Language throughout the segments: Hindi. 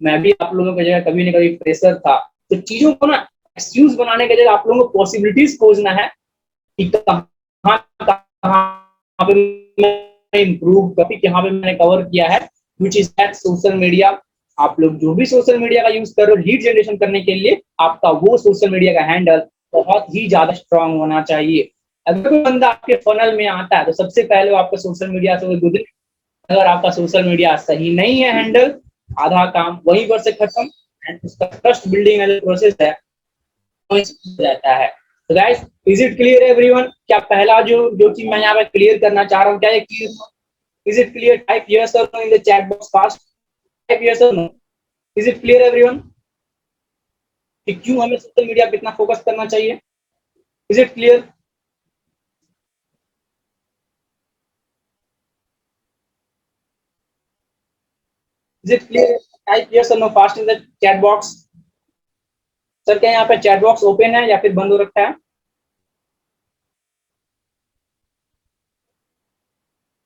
मैं भी आप लोगों की जगह कभी ना कभी फ्रेशर था। तो चीजों को ना एक्सक्यूज बनाने की जगह आप लोगों को पॉसिबिलिटीज खोजना है कि कहाँ कहाँ पे मैं इम्प्रूव टॉपिक यहाँ पे मैंने कवर किया है, विच इज दैट सोशल मीडिया। आप लोग जो भी सोशल मीडिया का यूज कर रहे हो लीड जनरेशन करने के लिए, आपका वो सोशल मीडिया का हैंडल बहुत ही ज्यादा स्ट्रांग होना चाहिए। अगर कोई बंदा आपके फनल में आता है तो सबसे पहले वो आपका सोशल मीडिया से गुजरे। अगर आपका सोशल मीडिया सही नहीं है हैंडल, आधा काम वहीं पर से खत्म, एंड उसका ट्रस्ट बिल्डिंग प्रोसेस है रहता है। तो guys, is it clear everyone? क्या पहला जो चीज मैं यहाँ पे क्लियर करना चाह रहा हूँ, क्या ये clear? Is it clear? Type yes और no in the chat box fast. Type yes और no. Is it clear everyone कि क्यों हमें सोशल मीडिया पे इतना फोकस करना चाहिए? Is it clear? Is it clear? Type yes और no fast in the chat box. Sir क्या यहाँ पे चैट बॉक्स ओपन है या फिर बंद हो रखा है?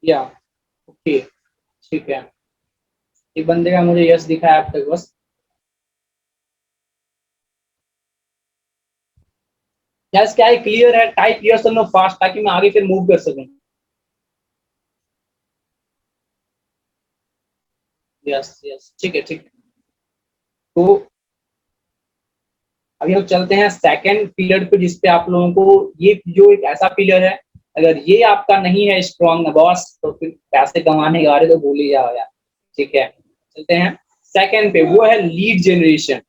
या ओके, ठीक है। एक बंदे का मुझे यस दिखा है अब तक बस। यस क्या है? क्लियर है? टाइप यस और नो फास्ट ताकि मैं आगे फिर मूव कर सकूं। यस यस, ठीक है ठीक है। तो अभी हम चलते हैं सेकंड पिलर पे, जिसपे आप लोगों को ये जो एक ऐसा पिलर है, अगर ये आपका नहीं है स्ट्रॉन्ग बॉस, तो फिर पैसे कमाने के बारे तो भूल ही जाओ यार। ठीक है, चलते हैं सेकंड पे, वो है लीड जनरेशन।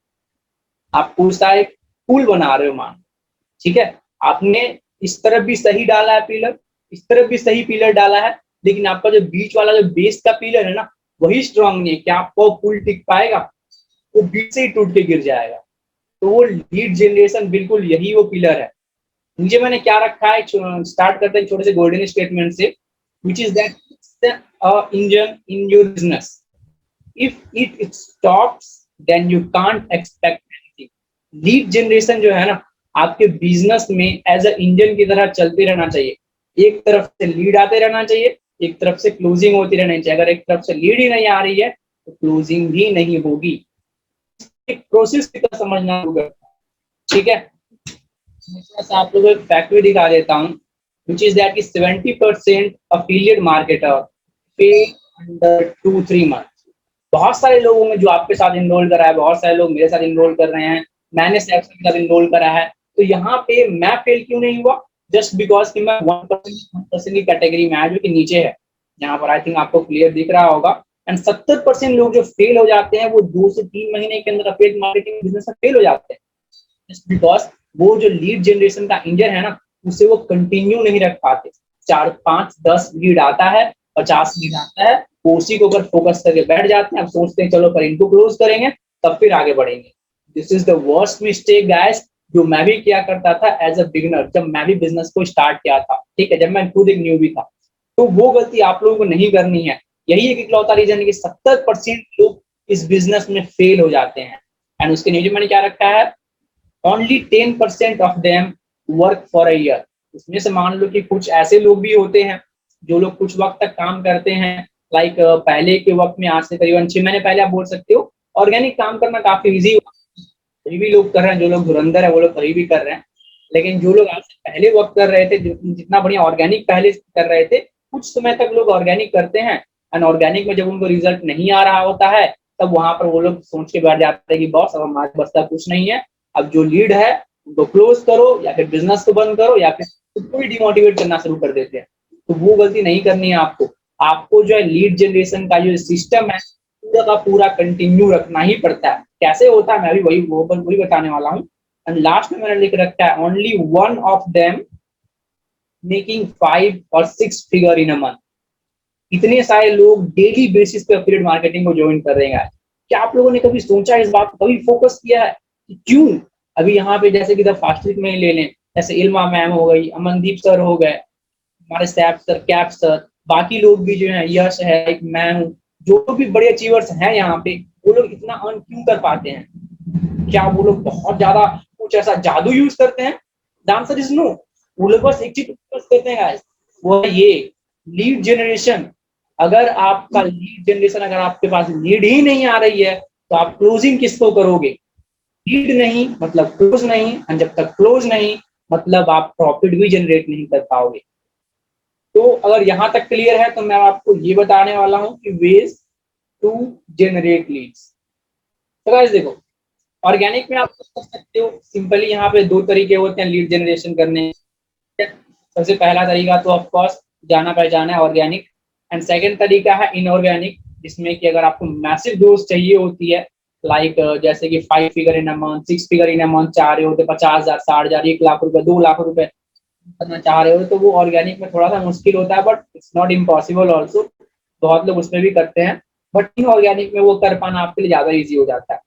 आप पूरा एक पुल बना रहे हो मान, ठीक है, आपने इस तरफ भी सही डाला है पिलर, इस तरफ भी सही पिलर डाला है, लेकिन आपका जो बीच वाला जो बेस का पिलर है ना, वही स्ट्रांग नहीं है। क्या आपको पुल टिक पाएगा? वो बीच से ही टूट के गिर जाएगा। तो वो लीड जनरेशन बिल्कुल यही वो पिलर है। नीचे मैंने क्या रखा है, स्टार्ट करते हैं छोटे से गोल्डन स्टेटमेंट से, which is that engine in your business, if it stops then you can't expect anything. Lead generation जो है ना, आपके बिजनेस में एज अ इंजन की तरह चलते रहना चाहिए। एक तरफ से लीड आते रहना चाहिए, एक तरफ से क्लोजिंग होती रहनी चाहिए। अगर एक तरफ से लीड ही नहीं आ रही है तो क्लोजिंग भी नहीं होगी। एक प्रोसेस की तरह समझना होगा, ठीक है। थोड़ा सा आप लोगों को एक फैक्ट भी दिखा देता हूँ, which is that 70% affiliate marketer pay under 2-3 months। बहुत सारे लोगों ने जो आपके साथ इनरोल करा है, बहुत सारे लोग मेरे साथ इनरोल कर रहे हैं, मैंने सैक्स के साथ इनरोल करा है। तो यहाँ पे मैं फेल क्यों नहीं हुआ? जस्ट बिकॉज कि मैं 1% की कैटेगरी में आया, जो कि नीचे है। यहाँ पर आई थिंक आपको क्लियर दिख रहा होगा। एंड 70% लोग जो फेल हो जाते हैं वो 2 से 3 महीने के अंदर अफिलिएट मार्केटिंग बिजनेस में फेल हो जाते हैं, जस्ट बिकॉज वो जो लीड जनरेशन का इंजन है ना, उसे वो कंटिन्यू नहीं रख पाते। 4 5 10 लीड आता है, 50 लीड आता है, वो उसी के ऊपर फोकस करके बैठ जाते हैं। अब सोचते हैं चलो पर इनको क्लोज करेंगे तब फिर आगे बढ़ेंगे। This is the worst mistake guys, जो मैं भी किया करता था एज अ बिगिनर, जब मैं भी बिजनेस को स्टार्ट किया था, ठीक है, जब मैं खुद एक न्यू भी था। तो वो गलती आप लोगों को नहीं करनी है। यही एक इकलौता रीजन है कि 70% लोग इस बिजनेस में फेल हो जाते हैं। एंड उसके नीचे मैंने क्या रखा है, only 10% of them work for a year. उसमें से मान लो कि कुछ ऐसे लोग भी होते हैं जो लोग कुछ वक्त तक काम करते हैं, लाइक पहले के वक्त में, आज से करीबन 6 महीने पहले आप बोल सकते हो, ऑर्गेनिक काम करना काफी इजी हुआ। अभी भी लोग कर रहे हैं, जो लोग धुरंधर है वो लोग कहीं भी कर रहे हैं। लेकिन जो लोग आज से पहले वक्त कर रहे थे, जितना बढ़िया ऑर्गेनिक पहले कर रहे थे, कुछ समय तक लोग ऑर्गेनिक करते हैं, एंड ऑर्गेनिक में जब उनको रिजल्ट नहीं आ रहा होता है, तब वहां पर वो लोग सोच के बैठ जाते हैं कि बॉस अब हमारे बस का कुछ नहीं है, अब जो लीड है उनको क्लोज करो या फिर बिजनेस को बंद करो, या फिर खुद को भी डिमोटिवेट करना शुरू कर देते हैं। तो वो गलती नहीं करनी है आपको। आपको जो है लीड जनरेशन का जो सिस्टम है पूरा का पूरा कंटिन्यू रखना ही पड़ता है। कैसे होता है मैं भी वही बताने वाला हूँ। एंड लास्ट में मैंने लिख रखा है, only one of them making 5 और 6 फिगर इन अ मंथ। इतने सारे लोग डेली बेसिस पे एफिलिएट मार्केटिंग को ज्वाइन कर रहे हैं। क्या आप लोगों ने कभी सोचा इस बात को, कभी फोकस किया है कि क्यों? अभी यहाँ पे जैसे कि द फास्टिक में ही ले लें, जैसे इल्मा मैम हो गई, अमनदीप सर हो गए, हमारे सैप सर, कैप सर, बाकी लोग भी जो है, यश है, एक मैं हूँ, जो भी बड़े अचीवर्स हैं यहाँ पे, वो लोग इतना अर्न क्यों कर पाते हैं? क्या वो लोग बहुत ज्यादा कुछ ऐसा जादू यूज करते हैं? The answer is no. वो लोग बस एक चीज फोकस करते हैं guys, वो है ये लीड जनरेशन। अगर आपका लीड जनरेशन, अगर आपके पास लीड ही नहीं आ रही है, तो आप क्लोजिंग किसको करोगे, लीड नहीं मतलब क्लोज नहीं, और जब तक क्लोज नहीं मतलब आप प्रॉफिट भी जनरेट नहीं कर पाओगे। तो अगर यहां तक क्लियर है तो मैं आपको ये बताने वाला हूं कि वेज टू जनरेट लीड्स। तो गाइस देखो, ऑर्गेनिक में आप कर सकते हो सिंपली, यहाँ पे दो तरीके होते हैं लीड जनरेशन करने के। सबसे पहला तरीका तो ऑफ कोर्स जाना पहचाना है, ऑर्गेनिक। एंड सेकंड तरीका है इनऑर्गेनिक, जिसमें कि अगर आपको मैसिव ग्रोथ चाहिए होती है, लाइक जैसे कि 5 figure in a month, 6 figure in a month चाह रहे होते, 50,000, 60,000, 1 लाख रुपए, 2 लाख रुपए करना चाह रहे हो, तो वो ऑर्गेनिक में थोड़ा सा मुश्किल होता है, but it's not impossible also. बहुत लोग उसमें भी करते हैं, बट इनऑर्गेनिक में वो कर पाना आपके लिए ज्यादा ईजी हो जाता है।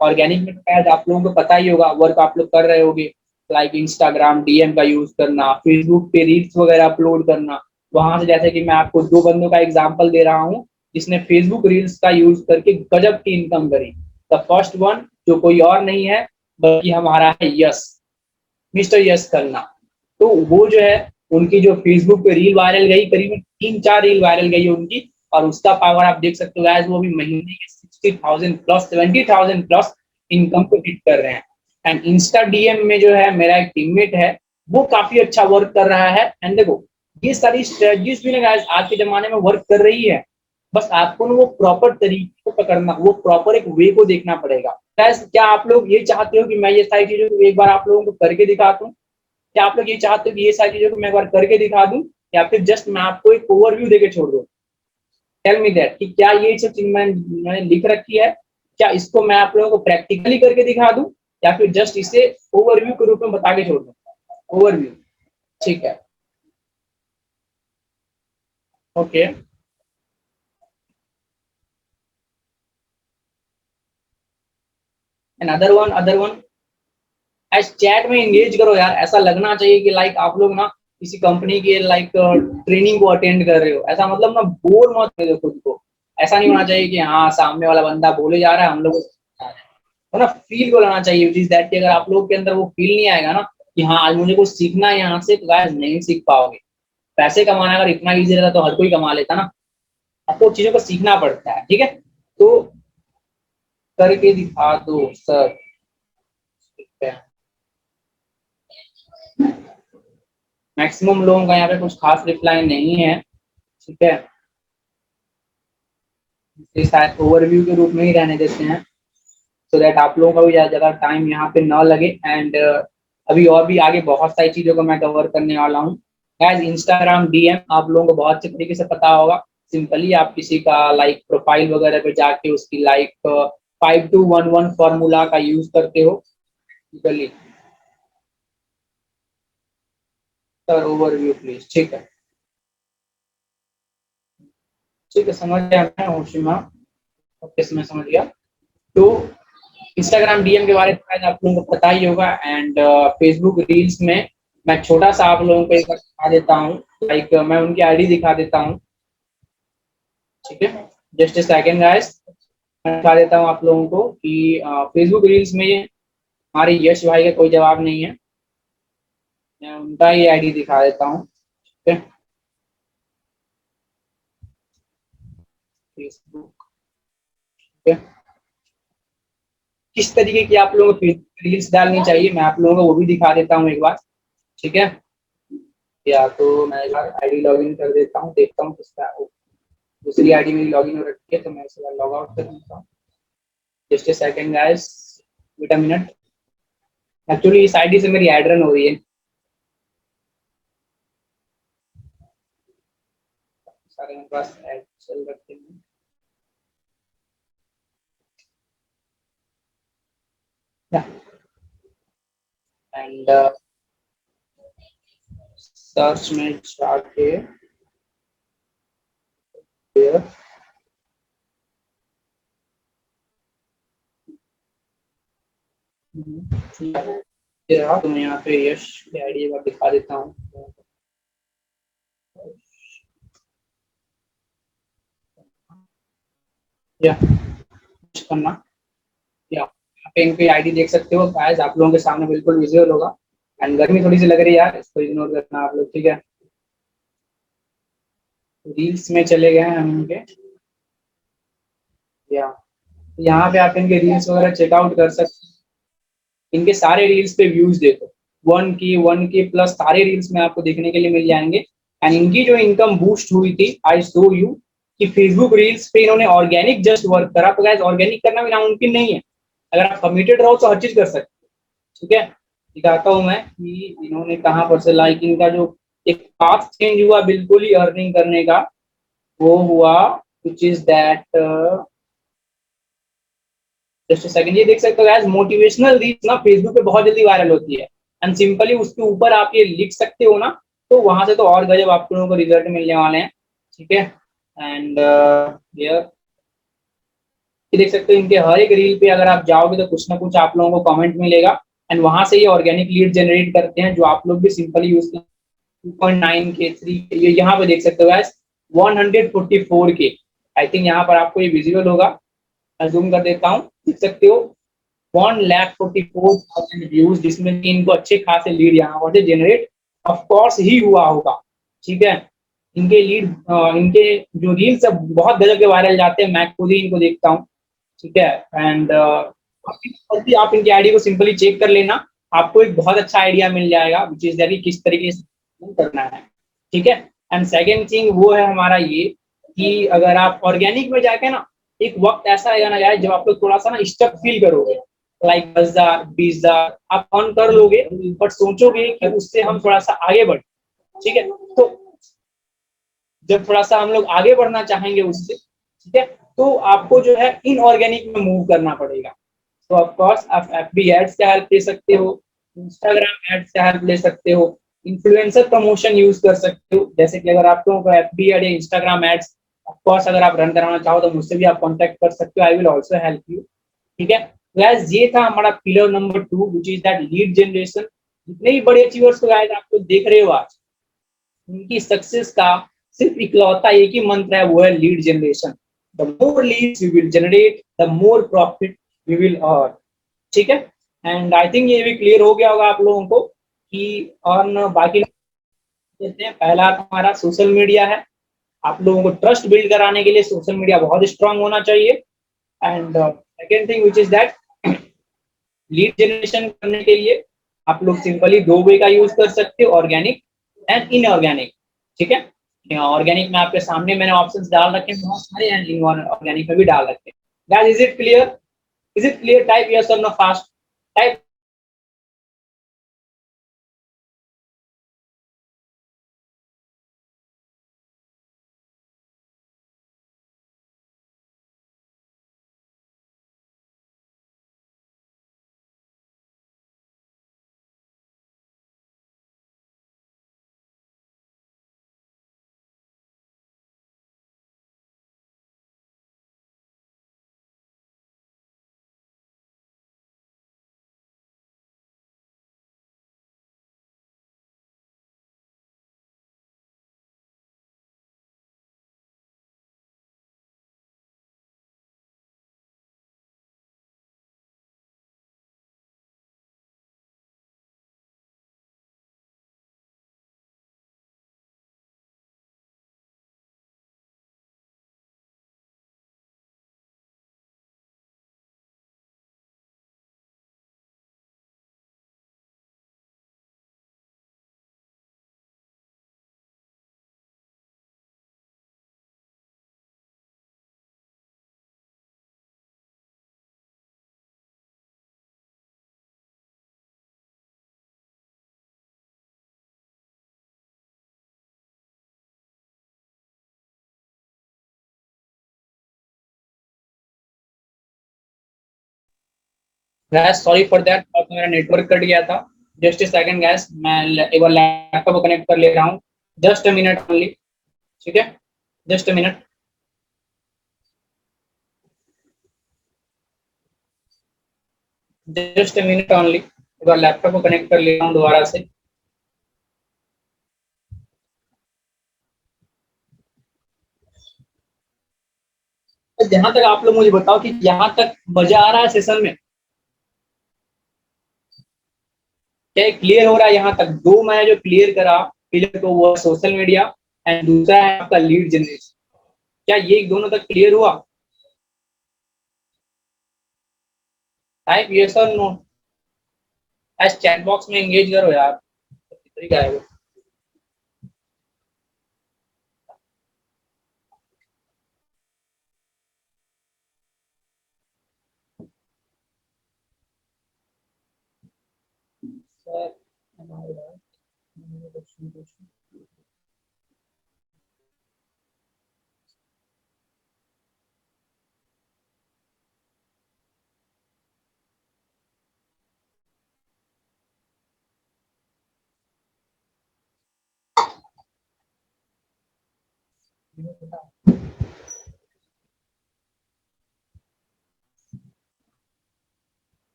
ऑर्गेनिक में शायद आप लोगों को पता ही होगा, वर्क आप लोग कर रहे होगे, लाइक इंस्टाग्राम डीएम का यूज करना, फेसबुक पे रील्स वगैरह अपलोड करना। वहां से जैसे कि मैं आपको दो बंदों का एग्जांपल दे रहा हूँ जिसने फेसबुक रील्स का यूज करके गजब की इनकम करी। द फर्स्ट वन जो कोई और नहीं है बल्कि हमारा है यस, मिस्टर यस करना। तो वो जो है, उनकी जो फेसबुक पे रील वायरल गई, करीबन 3-4 रील वायरल गई है उनकी, और उसका पावर आप देख सकते हो गाइस, वो भी महीने के 60,000 प्लस, 70,000 प्लस इनकम को हिट कर रहे हैं। एंड इंस्टा डीएम में जो है मेरा एक टीममेट है, वो काफी अच्छा वर्क कर रहा है। एंड देखो, ये सारी स्ट्रेटजीज भी ना गाइस आज के जमाने में वर्क कर रही है, बस आपको ना वो प्रॉपर तरीके को पकड़ना, वो प्रॉपर एक वे को देखना पड़ेगा। गाइस क्या आप लोग ये चाहते हो कि मैं ये सारी चीजों को एक बार आप लोगों को करके दिखा दूं? क्या आप लोग ये चाहते हो कि ये सारी चीजों को मैं एक बार करके दिखा दूं, या फिर जस्ट मैं आपको एक ओवरव्यू देके छोड़ दूं? टेल मी दैट कि क्या ये सब चीज मैंने लिख रखी है, क्या इसको मैं आप लोगों को प्रैक्टिकली करके दिखा दूं, या फिर जस्ट इसे ओवरव्यू के रूप में बता के छोड़ दूं? ओवरव्यू, ठीक है, okay. And other one as chat में एंगेज करो यार, ऐसा लगना चाहिए कि लाइक आप लोग ना किसी कंपनी के लाइक ट्रेनिंग को अटेंड कर रहे हो, ऐसा मतलब ना बोर मत करो खुद को। ऐसा नहीं होना चाहिए कि हाँ सामने वाला बंदा बोले जा रहा है हम लोग तो ना फील को लाना चाहिए, चीज दैट कि अगर आप लोग के अंदर वो फील नहीं आएगा ना कि हाँ आज मुझे कुछ सीखना है यहाँ से, तो गाइस नहीं सीख पाओगे। पैसे कमाना अगर इतना ईजी रहता तो हर कोई कमा लेता ना। आपको चीजों को सीखना पड़ता है, ठीक है। तो करके दिखा दो सर, ठीक है। मैक्सिमम लोगों का यहाँ पे कुछ खास रिप्लाई नहीं है, ठीक है। इसे शायद ओवरव्यू के रूप में ही रहने देते हैं, सो दैट आप लोगों का भी ज्यादा टाइम यहाँ पे ना लगे। एंड अभी और भी आगे बहुत सारी चीजों को मैं कवर करने वाला हूँ। गाइस इंस्टाग्राम डीएम आप लोगों को बहुत अच्छे तरीके से पता होगा। सिंपली आप किसी का लाइक प्रोफाइल वगैरह पे जाके उसकी लाइक 5211 फॉर्मूला का यूज करते हो। सिंपली सर ओवरव्यू प्लीज, ठीक है, ठीक है, समझ गया मैं होशिमा, ओके मैं समझ गया। तो इंस्टाग्राम डीएम के बारे में शायद आप लोगों को पता ही होगा। एंड फेसबुक रील्स में मैं छोटा सा आप लोगों को एक बार दिखा देता हूँ, लाइक मैं उनकी आईडी दिखा देता हूँ, ठीक है। जस्ट ए सेकेंड गाइस, मैं दिखा देता हूँ आप लोगों को कि फेसबुक रील्स में हमारे यश भाई का कोई जवाब नहीं है, मैं उनका ही आईडी दिखा देता हूँ, ठीक है। फेसबुक, ठीक है। किस तरीके की आप लोगों को रील्स डालनी चाहिए मैं आप लोगों को वो भी दिखा देता हूँ एक बार, ठीक है। या तो मैं आईडी लॉग इन कर देता हूँ, देखता हूँ किसका दूसरी आईडी मेरी लॉग इन हो रखी है, तो मैं इसे लॉग आउट कर देता हूँ। Just a second guys, wait a minute. Actually इस आईडी से मेरी एड रन हो रही है, सारे मेरे पास ऐड चल रखे हैं। एंड सर्च में जाके तो मैं यहाँ पे यश की आईडी एक बार दिखा देता हूँ। या कुछ करना, या यहाँ पे इनकी आईडी देख सकते हो गाइस, आप लोगों के सामने बिल्कुल विजुअल होगा। एंड गर्मी थोड़ी सी लग रही है यार, इसको इग्नोर करना आप लोग, ठीक है। रील्स में चले गए हैं हम इनके, या यहाँ पे आप इनके रील्स वगैरह चेकआउट कर सकते हैं। इनके सारे रील्स पे व्यूज देखो, 1K प्लस सारे रील्स में आपको देखने के लिए मिल जाएंगे। एंड इनकी जो इनकम बूस्ट हुई थी, आई शो यू कि फेसबुक रील्स पे इन्होंने ऑर्गेनिक जस्ट वर्क करा। तो गाइस ऑर्गेनिक करना भी नामुमकिन नहीं है, अगर आप कमिटेड रहो तो हर चीज कर सकते हो। ठीक है, दिखाता हूँ मैं कि इन्होंने कहाँ पर से लाइक इनका जो एक पाथ चेंज हुआ बिल्कुल ही अर्निंग करने का, वो हुआ विच इज दैट, जस्ट सेकंड, ये देख सकते हो गाइस, मोटिवेशनल रील्स ना फेसबुक पे बहुत जल्दी वायरल होती है। एंड सिंपली उसके ऊपर आप ये लिख सकते हो ना, तो वहां से तो और गजब आप लोगों को रिजल्ट मिलने वाले हैं। ठीक है, एंड ये देख सकते हो इनके हर एक रील पे अगर आप जाओगे तो कुछ ना कुछ आप लोगों को कमेंट मिलेगा। एंड वहां से ये ऑर्गेनिक लीड जनरेट करते हैं, जो आप लोग भी सिंपली यूज कर 2.9K 3K, ये यहाँ पे देख सकते हो गाइस 144K। आई थिंक यहाँ पर आपको ये विजिबल होगा, मैं जूम कर देता हूँ, देख सकते हो 1,44,000 व्यूज, जिसमें इनको अच्छे खासे लीड यहाँ पर जनरेट ऑफ कोर्स ही हुआ होगा। ठीक है, इनके लीड, इनके जो रील्स है बहुत गजब के वायरल जाते हैं, मैं खुद ही इनको देखता हूँ। ठीक है, एंड आप इनकी आईडी को सिंपली चेक कर लेना, आपको एक बहुत अच्छा आइडिया मिल जाएगा विच इज दैट किस तरीके से करना है। ठीक है, एंड सेकेंड थिंग वो है हमारा ये कि अगर आप ऑर्गेनिक में जाके ना, एक वक्त ऐसा आएगा ना यार जब आप लोग थोड़ा सा ना स्टक फील करोगे, लाइक 10,000 20,000 आप ऑन कर लोगे, बट सोचोगे कि उससे हम थोड़ा सा आगे बढ़े। ठीक है, तो जब थोड़ा सा हम लोग आगे बढ़ना चाहेंगे उससे, ठीक है, तो आपको जो है इनऑर्गेनिक में मूव करना पड़ेगा। तो ऑफ कोर्स आप एफबी एड्स का हेल्प ले सकते हो, इंस्टाग्राम एड्स का हेल्प ले सकते हो, इन्फ्लुएंसर प्रमोशन यूज कर सकते हो। जैसे कि अगर आप लोगों को एफबी एड या इंस्टाग्राम एड्स ऑफ कोर्स अगर आप रन कराना चाहो तो मुझसे भी आप कांटेक्ट कर सकते हो, I will also help you. ठीक है, गाइस ये था हमारा pillar number 2 which is that lead generation. जितने भी बड़े अचीवर्स को गाइस आप लोग देख रहे हो आज, उनकी सक्सेस का सिर्फ इकलौता एक ही मंत्र है, वो है lead generation. The more leads we will generate, the more profit we will earn. ठीक है, एंड आई थिंक ये भी क्लियर हो गया होगा आप लोगों को कि अर्न बाकी कहते हैं। पहला तो हमारा सोशल मीडिया है, आप लोगों को ट्रस्ट बिल्ड कराने के लिए सोशल मीडिया बहुत स्ट्रांग होना चाहिए। And second thing which is that lead generation करने के लिए आप लोग सिंपली दो वे का यूज कर सकते हो, ऑर्गेनिक एंड इनऑर्गेनिक। ठीक है, ऑर्गेनिक में आपके सामने मैंने ऑप्शंस डाल रखे हैं बहुत सारे, एंड इनऑर्गेनिक में भी डाल रखे हैं। Guys is it clear? Is it clear? Type yes और no fast, type. Guys sorry for that, मेरा नेटवर्क कट गया था। जस्ट ए सेकंड गैस, मैं एक बार लैपटॉप को कनेक्ट कर ले रहा हूँ, जस्ट अ मिनट ओनली। ठीक है, just a minute. Just a minute only, एक बार लैपटॉप को कनेक्ट कर ले रहा हूँ दोबारा से। तो जहां तक आप लोग मुझे बताओ कि यहाँ तक मजा आ रहा है सेशन में, क्या क्लियर हो रहा है? यहाँ तक दो मैंने जो क्लियर करा क्लियर को, वो सोशल मीडिया एंड दूसरा है आपका लीड जनरेशन। क्या ये दोनों तक क्लियर हुआ? टाइप यस और नो, आज चैट बॉक्स में एंगेज करो यार, तरीका है वो। सर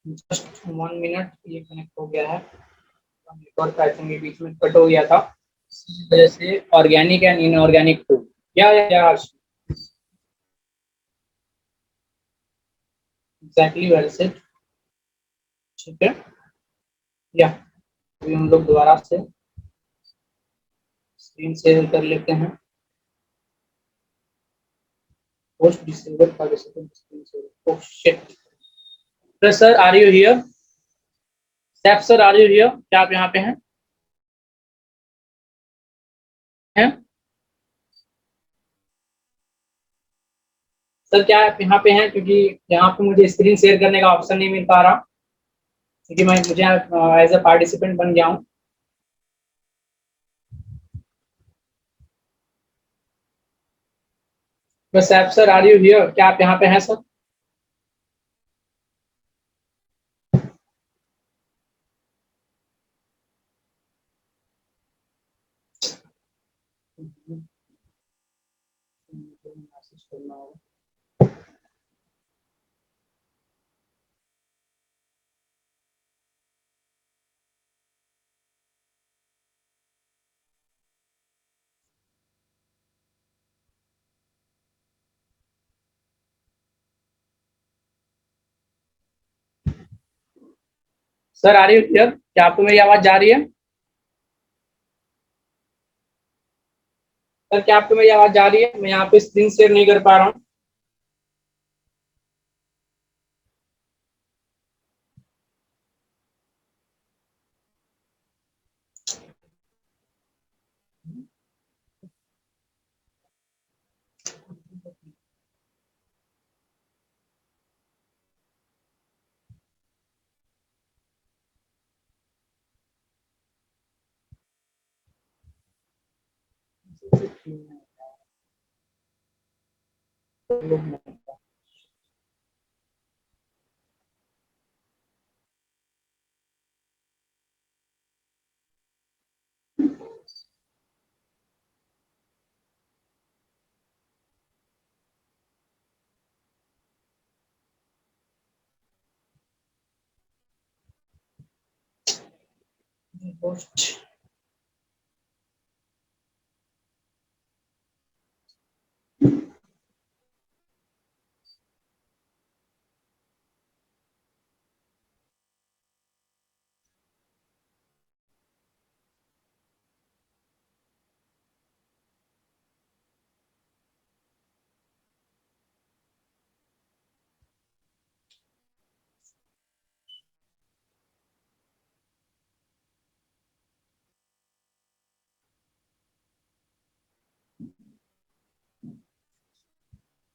जस्ट 1 मिनट, ये कनेक्ट हो गया है। नेटवर्क आई थिंक बीच में कट हो गया था, इस वजह से ऑर्गेनिक एंड इनऑर्गेनिक फूड। या एग्जैक्टली वेल सेड। ठीक है, या अभी हम लोग दोबारा से स्क्रीन शेयर कर लेते हैं। Host disable participant screen share. Oh shit. Sir are you here? Saif sir are you here? क्या आप यहाँ पे हैं? सर क्या आप यहाँ पे हैं? क्योंकि यहाँ पे मुझे स्क्रीन शेयर करने का ऑप्शन नहीं मिल पा रहा, क्योंकि मैं मुझे एज अ पार्टिसिपेंट बन गया हूँ। बस Saif sir are you here? क्या आप यहाँ पे हैं सर? मैसेज करना होगा। सर आ रही है क्लियर? क्या आपको मेरी आवाज जा रही है? सर क्या आपको मेरी आवाज जा रही है? मैं यहाँ पे स्क्रीन शेयर नहीं कर पा रहा हूँ।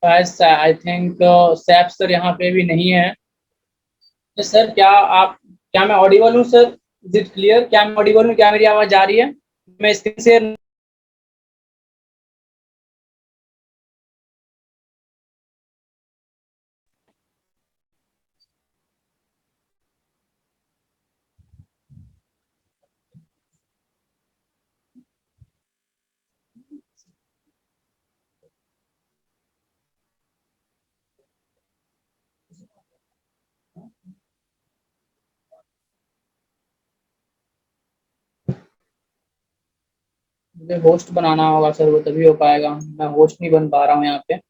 आई थिंक सैफ सर यहाँ पे भी नहीं है। सर क्या आप, क्या मैं ऑडिबल हूँ सर? Is it clear? क्या मैं ऑडिबल हूँ? क्या मेरी आवाज जा रही है? मैं स्क्रीन शेयर। मुझे होस्ट बनाना होगा सर, वो तभी हो पाएगा। मैं होस्ट नहीं बन पा रहा हूँ यहाँ पे।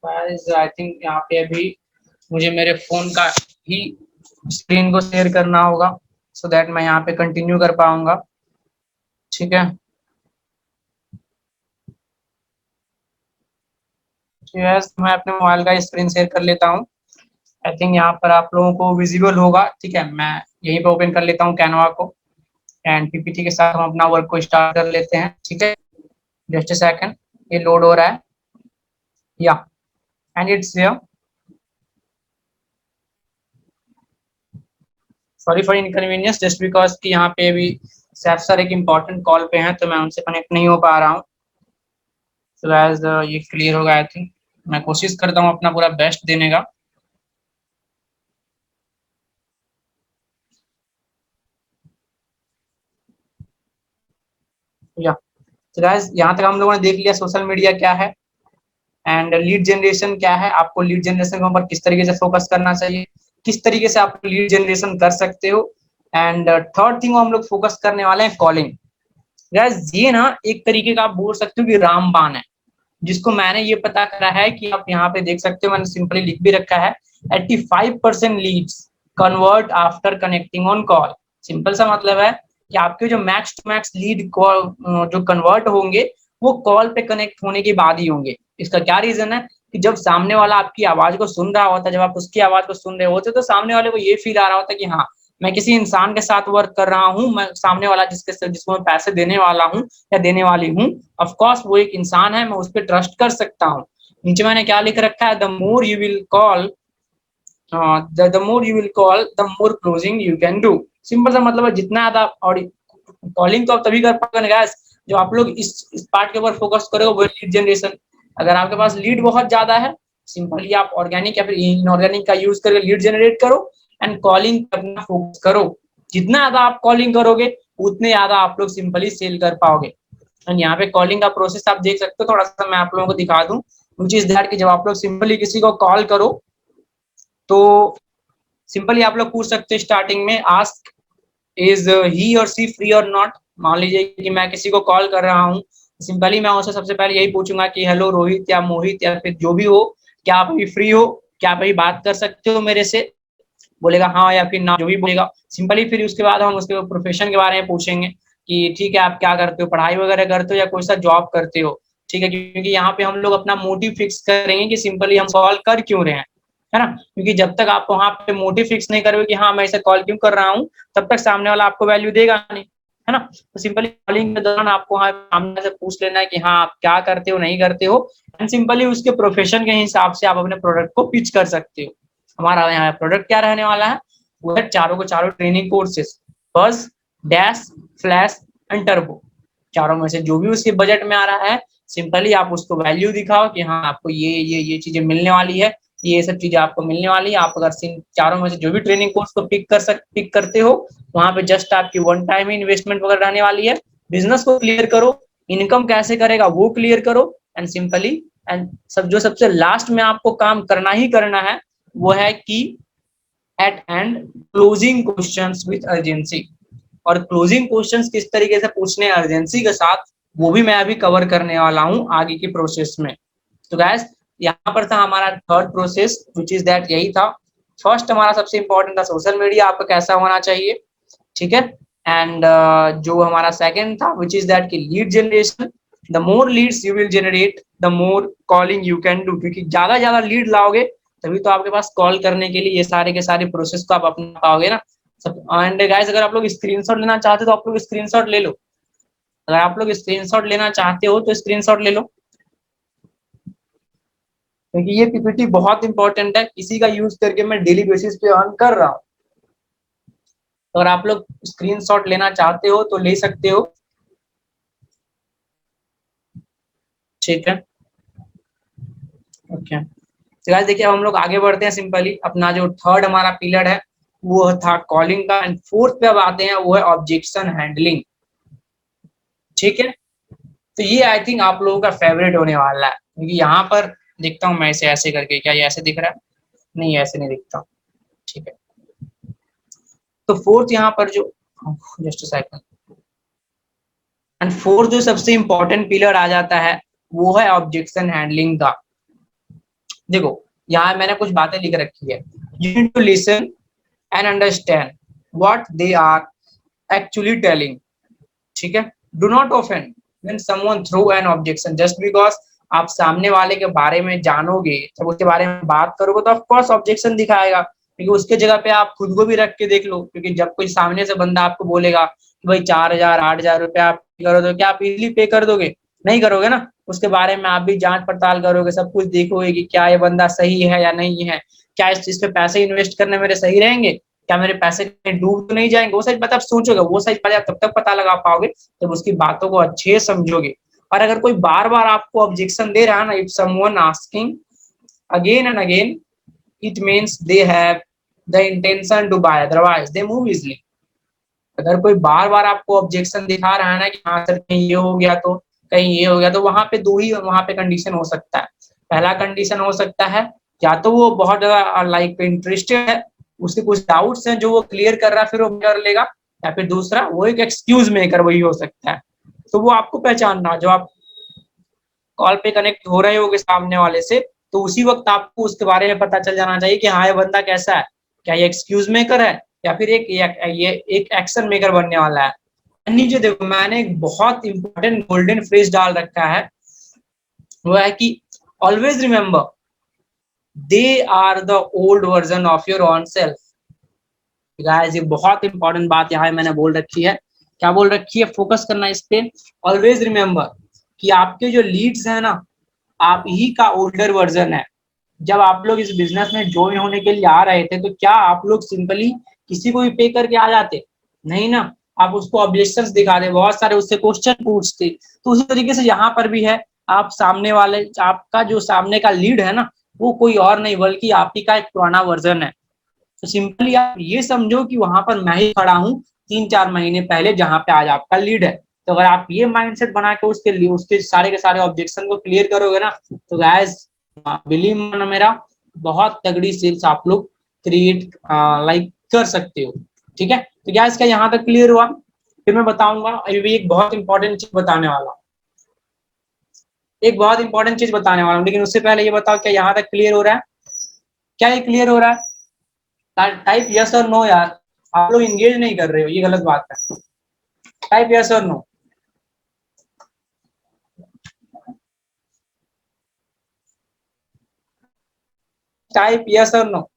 आई थिंक यहाँ पे अभी मुझे मेरे फोन का ही स्क्रीन को शेयर करना होगा सो दैट मैं यहाँ पे कंटिन्यू कर पाऊंगा। ठीक है, यस मैं अपने मोबाइल का स्क्रीन शेयर कर लेता हूँ। आई थिंक यहाँ पर आप लोगों को विजिबल होगा। ठीक है, मैं यहीं पे ओपन कर लेता हूँ कैनवा को एंड पीपीटी के साथ हम अपना वर्क को स्टार्ट कर लेते हैं। ठीक है, जस्ट अ सेकंड, ये लोड हो रहा है या and it's here. Sorry for inconvenience just because कि यहाँ पे अभी सैफ सर एक इम्पोर्टेंट कॉल पे हैं तो मैं उनसे कनेक्ट नहीं हो पा रहा हूँ। सो एज ये क्लियर होगा आई थिंक। मैं कोशिश करता हूँ अपना पूरा बेस्ट देने का। या तो गाइस यहाँ तक हम लोगों ने देख लिया सोशल मीडिया क्या है एंड लीड जनरेशन क्या है। आपको लीड जनरेशन के ऊपर किस तरीके से फोकस करना चाहिए, किस तरीके से आप लीड जनरेशन कर सकते हो। एंड थर्ड थिंग हम लोग फोकस करने वाले हैं कॉलिंग। गाइस ये ना एक तरीके का आप बोल सकते हो कि रामबाण है, जिसको मैंने ये पता करा है कि आप यहाँ पे देख सकते हो, मैंने सिंपली लिख भी रखा है 85% leads convert after connecting on call. Simple सा मतलब है कि आपके जो max to max lead call जो कन्वर्ट होंगे वो कॉल पे कनेक्ट होने के बाद ही होंगे। इसका क्या रीजन है कि जब सामने वाला आपकी आवाज को सुन रहा होता है, जब आप उसकी आवाज को सुन रहे होते तो सामने वाले को ये फील आ रहा होता है कि हाँ मैं किसी इंसान के साथ वर्क कर रहा हूँ, मैं सामने वाला जिसको मैं पैसे देने वाला हूँ या देने वाली हूँ, ऑफ कोर्स वो एक इंसान है, मैं उस पर ट्रस्ट कर सकता हूँ। नीचे मैंने क्या लिख रखा है, the more you will call the more you will call the more closing you can do. Simple सा मतलब है जितना ज्यादा, और कॉलिंग तो आप तभी कर पाओगे गाइस जो आप लोग इस पार्ट के ऊपर फोकस करोगे, वो लीड जनरेशन। अगर आपके पास लीड बहुत ज्यादा है, सिंपली आप ऑर्गेनिक या फिर इनऑर्गेनिक का यूज करके लीड जनरेट करो एंड कॉलिंग करना फोकस करो। जितना ज्यादा आप कॉलिंग करोगे उतने ज्यादा आप लोग सिंपली सेल कर पाओगे। एंड यहाँ पे कॉलिंग का प्रोसेस आप देख सकते हो, थोड़ा सा मैं आप लोगों को दिखा दूं, which is that कि जब आप लोग सिंपली किसी को कॉल करो तो सिंपली आप लोग पूछ सकते हो स्टार्टिंग में, आस्क इज ही और सी फ्री और नॉट। मान लीजिए कि मैं किसी को कॉल कर रहा हूँ, सिंपली मैं उससे सबसे पहले यही पूछूंगा कि हेलो रोहित या मोहित या फिर जो भी हो, क्या आप अभी फ्री हो, क्या आप अभी बात कर सकते हो मेरे से। बोलेगा हाँ या फिर ना, जो भी बोलेगा सिंपली। फिर उसके बाद हम उसके प्रोफेशन के बारे में पूछेंगे कि ठीक है आप क्या करते हो, पढ़ाई वगैरह करते हो या कोई सा जॉब करते हो। ठीक है, क्योंकि यहाँ पे हम लोग अपना मोटिव फिक्स करेंगे कि सिंपली हम कॉल कर क्यों रहे हैं, है ना। क्योंकि जब तक आप वहाँ पे मोटिव फिक्स नहीं करोगे कि हाँ मैं इसे कॉल क्यों कर रहा हूँ, तब तक सामने वाला आपको वैल्यू देगा नहीं, है ना। तो सिंपली कॉलिंग के दौरान आपको वहाँ सामने से पूछ लेना है कि हाँ आप क्या करते हो, नहीं करते हो, एंड सिंपली उसके प्रोफेशन के हिसाब से आप अपने प्रोडक्ट को पिच कर सकते हो। हमारा यहाँ प्रोडक्ट क्या रहने वाला है, वो है चारों को चारों ट्रेनिंग कोर्सेज, बस, डैश, फ्लैश एंड टर्बो। चारों में से जो भी उसके बजट में आ रहा है, सिंपली आप उसको वैल्यू दिखाओ कि हाँ आपको ये चीजें मिलने वाली है, ये सब चीजें आपको मिलने वाली है। आप अगर चारों में से जो भी ट्रेनिंग कोर्स को पिक करते हो, वहां पे जस्ट आपकी वन टाइम इन्वेस्टमेंट वगैरह रहने वाली है। बिजनेस को क्लियर करो, इनकम कैसे करेगा वो क्लियर करो, एंड सिंपली एंड जो सबसे लास्ट में आपको काम करना ही करना है वो है कि at end closing questions with urgency. और क्लोजिंग क्वेश्चंस किस तरीके से पूछने अर्जेंसी के साथ, वो भी मैं अभी कवर करने वाला हूँ आगे की प्रोसेस में। तो गैस यहाँ पर था हमारा third process which is that, यही था। फर्स्ट हमारा सबसे इंपॉर्टेंट था सोशल मीडिया आपका कैसा होना चाहिए, ठीक है। एंड जो हमारा सेकंड था विच इज दैट की lead generation, the more leads you will generate the more calling you can do. क्योंकि ज्यादा ज्यादा लीड लाओगे तभी तो आपके पास कॉल करने के लिए ये सारे के सारे प्रोसेस को आप अपना पाओगे ना। एंड गाइस अगर आप लोग स्क्रीनशॉट लेना चाहते हो तो आप लोग स्क्रीनशॉट ले लो। अगर आप लोग स्क्रीनशॉट लेना चाहते हो तो स्क्रीनशॉट ले लो। क्योंकि ये पीपीटी बहुत इंपॉर्टेंट है, इसी का यूज करके मैं डेली बेसिस पे अर्न कर रहा हूँ। तो अगर आप लोग स्क्रीनशॉट लेना चाहते हो तो ले सकते हो, ठीक है। ओके, तो गाइस देखिए अब हम लोग आगे बढ़ते हैं। सिंपली अपना जो थर्ड हमारा पिलर है वो था कॉलिंग का, एंड फोर्थ पे अब आते हैं वो है ऑब्जेक्शन हैंडलिंग, ठीक है। तो ये आई थिंक आप लोगों का फेवरेट होने वाला है, क्योंकि यहाँ पर देखता हूँ मैं इसे ऐसे करके, क्या ये ऐसे दिख रहा है? नहीं, ऐसे नहीं दिखता, ठीक है। तो फोर्थ यहाँ पर जो, जस्ट सेकंड, एंड फोर्थ जो सबसे इंपॉर्टेंट पिलर आ जाता है वो है ऑब्जेक्शन हैंडलिंग का। देखो यहाँ मैंने कुछ बातें लिख रखी है। You need to listen and understand what they are actually telling, ठीक है। Do not offend when someone through an objection just because आप सामने वाले के बारे में जानोगे, जब उसके बारे में बात करोगे तो ऑफ कोर्स ऑब्जेक्शन दिखाएगा, क्योंकि उसके जगह पे आप खुद को भी रख के देख लो। क्योंकि जब कोई सामने से बंदा आपको बोलेगा कि भाई 4,000 8,000 रुपया आप करो, तो क्या आप इजीली पे कर दोगे? नहीं करोगे ना। उसके बारे में आप भी जांच पड़ताल करोगे, सब कुछ देखोगे कि क्या ये बंदा सही है या नहीं है, क्या इस चीज पे पैसे इन्वेस्ट करने मेरे सही रहेंगे, क्या मेरे पैसे डूब तो नहीं जाएंगे। वो सच आप सोचोगे, वो सच पता तब तक पता लगा पाओगे जब उसकी बातों को अच्छे समझोगे। और अगर कोई बार बार आपको ऑब्जेक्शन दे रहा है ना, if someone asking again and again, it means they have the intention to buy, otherwise they move easily. अगर कोई बार बार आपको ऑब्जेक्शन दिखा रहा है ना कि हाँ सर कहीं ये हो गया, तो कहीं ये हो गया, तो वहां पे दो ही वहां पे कंडीशन हो सकता है। पहला कंडीशन हो सकता है या तो वो बहुत ज्यादा लाइक इंटरेस्टेड है, उसके कुछ डाउट्स हैं जो वो क्लियर कर रहा है फिर वो कर लेगा, या फिर दूसरा वो एक एक्सक्यूज मेकर वही हो सकता है। तो वो आपको पहचानना, जो आप कॉल पे कनेक्ट हो रहे होगे सामने वाले से, तो उसी वक्त आपको उसके बारे में पता चल जाना चाहिए कि हाँ ये बंदा कैसा है, क्या ये एक्सक्यूज मेकर है या फिर ये एक एक्शन मेकर बनने वाला है। नीचे देखो मैंने एक बहुत इंपॉर्टेंट गोल्डन फ्रेज डाल रखा है, वो है कि always remember they are the old version of your own self. Guys ये बहुत इंपॉर्टेंट बात यहाँ मैंने बोल रखी है। क्या बोल रखी है? फोकस करना इस पे। ऑलवेज रिमेंबर कि आपके जो लीड्स है ना, आप ही का ओल्डर वर्जन है। जब आप लोग इस बिजनेस में ज्वाइन होने के लिए आ रहे थे तो क्या आप लोग सिंपली किसी को भी पे करके आ जाते? नहीं ना, आप उसको ऑब्जेक्शंस दिखा दे, बहुत सारे उससे क्वेश्चन पूछते। तो उसी तरीके से यहाँ पर भी है, आप सामने वाले, आपका जो सामने का लीड है ना, वो कोई और नहीं बल्कि आप ही का एक पुराना वर्जन है। तो सिंपली आप ये समझो कि वहां पर मैं ही खड़ा हूँ 3-4 महीने पहले, जहां पे आज आपका लीड है। तो अगर आप ये माइंडसेट बना के उसके लिए उसके सारे के सारे ऑब्जेक्शन को क्लियर करोगे ना, तो गाइस बिलीव मानो मेरा, बहुत तगड़ी सेल्स आप लोग क्रिएट लाइक कर सकते हो, ठीक है। तो गाइस क्या यहाँ तक क्लियर हुआ? फिर मैं बताऊंगा अभी भी एक बहुत इंपॉर्टेंट चीज बताने वाला हूँ, एक बहुत इंपॉर्टेंट चीज बताने वाला हूँ, लेकिन उससे पहले ये बताओ क्या यहाँ तक क्लियर हो रहा है? क्या ये क्लियर हो रहा है? टाइप यस और नो यार, आप लोग इंगेज नहीं कर रहे हो, ये गलत बात है। टाइप यस और नो। टाइप यस और नो।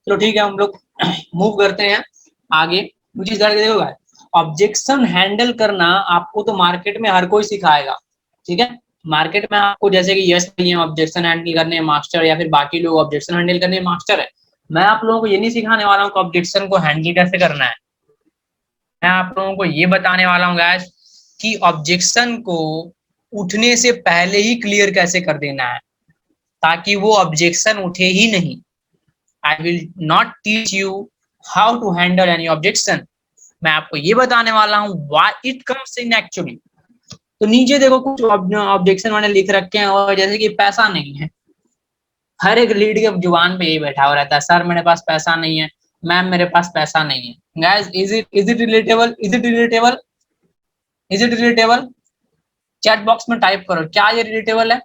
चलो ठीक है, हम लोग मूव करते हैं आगे। मुझे करके देखो भाई, ऑब्जेक्शन हैंडल करना आपको तो मार्केट में हर कोई सिखाएगा, ठीक है। मार्केट में आपको जैसे कि यस नहीं है ऑब्जेक्शन हैंडल करने मास्टर, या फिर बाकी लोग ऑब्जेक्शन हैंडल करने मास्टर है। मैं आप लोगों को ये नहीं सिखाने वाला हूँ कि ऑब्जेक्शन को हैंडल कैसे करना है। मैं आप लोगों को ये बताने वाला हूँ गाइस कि ऑब्जेक्शन को उठने से पहले ही क्लियर कैसे कर देना है, ताकि वो ऑब्जेक्शन उठे ही नहीं। I will not teach you how to handle any objection. मैं आपको ये बताने वाला हूँ why it comes in actually. तो नीचे देखो कुछ ऑब्जेक्शन मैंने लिख रखे हैं, और जैसे कि पैसा नहीं है, हर एक लीड के जुबान पे यही बैठा हुआ रहता है, सर मेरे पास पैसा नहीं है, मैम मेरे पास पैसा नहीं है। Guys is it relatable? Is it relatable? Is it relatable? Chat box में टाइप करो, क्या ये रिलेटेबल है?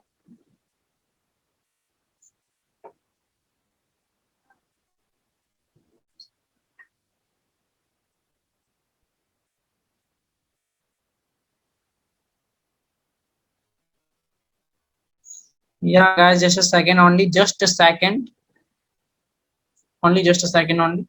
Yeah, guys, just a second only, just a second, only just a second only.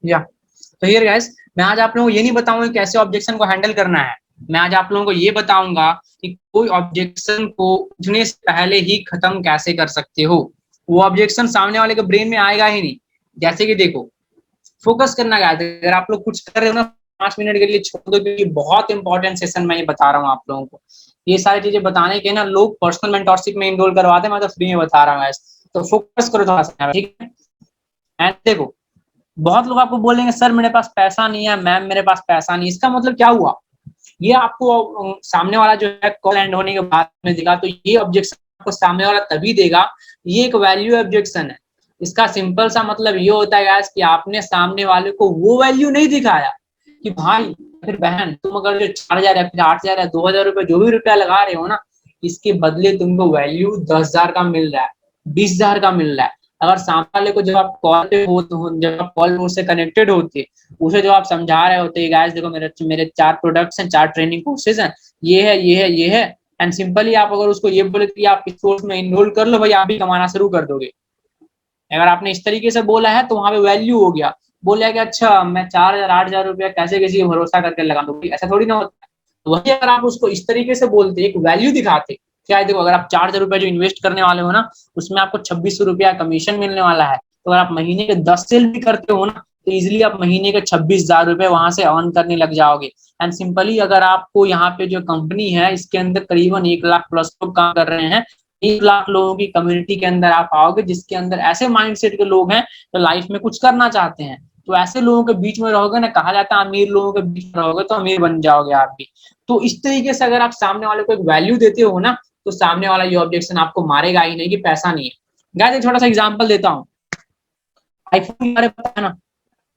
या तो हियर गाइस, मैं आज आप लोगों को ये नहीं बताऊंगा कैसे ऑब्जेक्शन को हैंडल करना है। मैं आज आप लोगों को ये बताऊंगा कि कोई ऑब्जेक्शन को उठने से पहले ही खत्म कैसे कर सकते हो। वो ऑब्जेक्शन सामने वाले के ब्रेन में आएगा ही नहीं। जैसे कि देखो, फोकस करना गाइस, अगर आप लोग कुछ कर रहे हो ना, 5 मिनट के लिए छोड़ दो, क्योंकि बहुत इंपॉर्टेंट सेशन मैं ये बता रहा हूँ आप लोगों को। ये सारी चीजें बताने के ना लोग पर्सनल मेंटरशिप में इनरोल करवाते हैं, मैं तो फ्री में बता रहा हूँ गाइस। तो फोकस करो थोड़ा सा, ठीक है। एंड देखो, बहुत लोग आपको बोलेंगे सर मेरे पास पैसा नहीं है, मैम मेरे पास पैसा नहीं। इसका मतलब क्या हुआ? ये आपको सामने वाला जो है कॉल एंड होने के बाद में देगा, तो ये ऑब्जेक्शन आपको सामने वाला तभी देगा। ये एक वैल्यू ऑब्जेक्शन है। इसका सिंपल सा मतलब ये होता है गाइस कि आपने सामने वाले को वो वैल्यू नहीं दिखाया कि भाई फिर बहन, तुम अगर जो 4,000 या फिर 8,000 या 2,000 रुपए जो भी रुपया लगा रहे हो ना, इसके बदले तुमको वैल्यू 10,000 का मिल रहा है, 20,000 का मिल रहा है। अगर सामने वाले को जब आप कॉल पे हो, तो जब आप कॉल से कनेक्टेड होते, उसे जो आप समझा रहे होते हैं गाइस देखो मेरे मेरे 4 प्रोडक्ट्स हैं, 4 ट्रेनिंग कोर्सेज हैं, ये है ये है ये है, एंड सिंपली आप अगर उसको ये बोले कि आप इस कोर्स में इनरोल कर लो भाई, आप भी कमाना शुरू कर दोगे। अगर आपने इस तरीके से बोला है तो वहां पे वैल्यू हो गया। बोला कि अच्छा मैं 4,000 8,000 रुपया कैसे किसी को भरोसा करके लगा दूंगी, ऐसा थोड़ी ना होता है। तो वही अगर आप उसको इस तरीके से बोलते, एक वैल्यू दिखाते, क्या है देखो, अगर आप 4,000 रुपया जो इन्वेस्ट करने वाले हो ना, उसमें आपको 2600 रुपया कमीशन मिलने वाला है। तो अगर आप महीने के 10 सेल भी करते हो ना, तो इजिली आप महीने के 26,000 रुपए वहां से अर्न करने लग जाओगे। एंड सिंपली अगर आपको यहाँ पे जो कंपनी है इसके अंदर करीबन 1,00,000 प्लस लोग काम कर रहे हैं, 1,00,000 लोगों की कम्युनिटी के अंदर आप आओगे, जिसके अंदर ऐसे माइंडसेट के लोग हैं जो लाइफ में कुछ करना चाहते हैं। तो ऐसे लोगों के बीच में रहोगे ना, कहा जाता है अमीर लोगों के बीच में रहोगे तो अमीर बन जाओगे आप भी। तो इस तरीके से अगर आप सामने वाले को एक वैल्यू देते हो ना, तो सामने वाला ये ऑब्जेक्शन आपको मारेगा ही नहीं कि पैसा नहीं है। गाइस एक छोटा सा एग्जांपल देता हूँ। आईफोन बारे में पता है ना?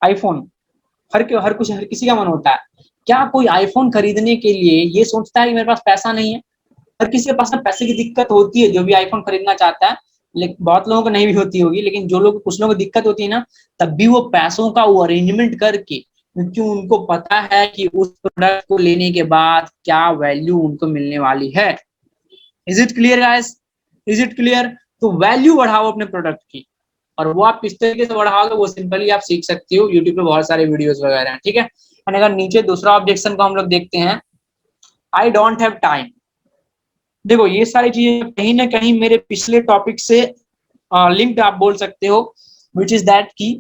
आईफोन हर किसी का मन होता है। क्या कोई आईफोन खरीदने के लिए ये सोचता है कि मेरे पास पैसा नहीं है? हर किसी के पास ना पैसे की दिक्कत होती है, जो भी आईफोन खरीदना चाहता है। लेकिन बहुत लोगों को नहीं भी होती होगी, लेकिन जो लोग, कुछ लोगों को दिक्कत होती है ना, तब भी वो पैसों का वो अरेंजमेंट करके, क्योंकि उनको पता है कि उस प्रोडक्ट को लेने के बाद क्या वैल्यू उनको मिलने वाली है। Is it clear guys? Is it clear? तो वैल्यू बढ़ाओ अपने प्रोडक्ट की, और वो आप किस तरीके से बढ़ाओगे वो सिंपली आप सीख सकते हो, यूट्यूब पे बहुत सारे वीडियोस वगैरह हैं, ठीक है। और अगर नीचे दूसरा ऑब्जेक्शन को हम लोग देखते हैं, आई डोंट हैव टाइम। देखो ये सारी चीजें कहीं ना कहीं मेरे पिछले टॉपिक से लिंक्ड आप बोल सकते हो, विच इज दैट की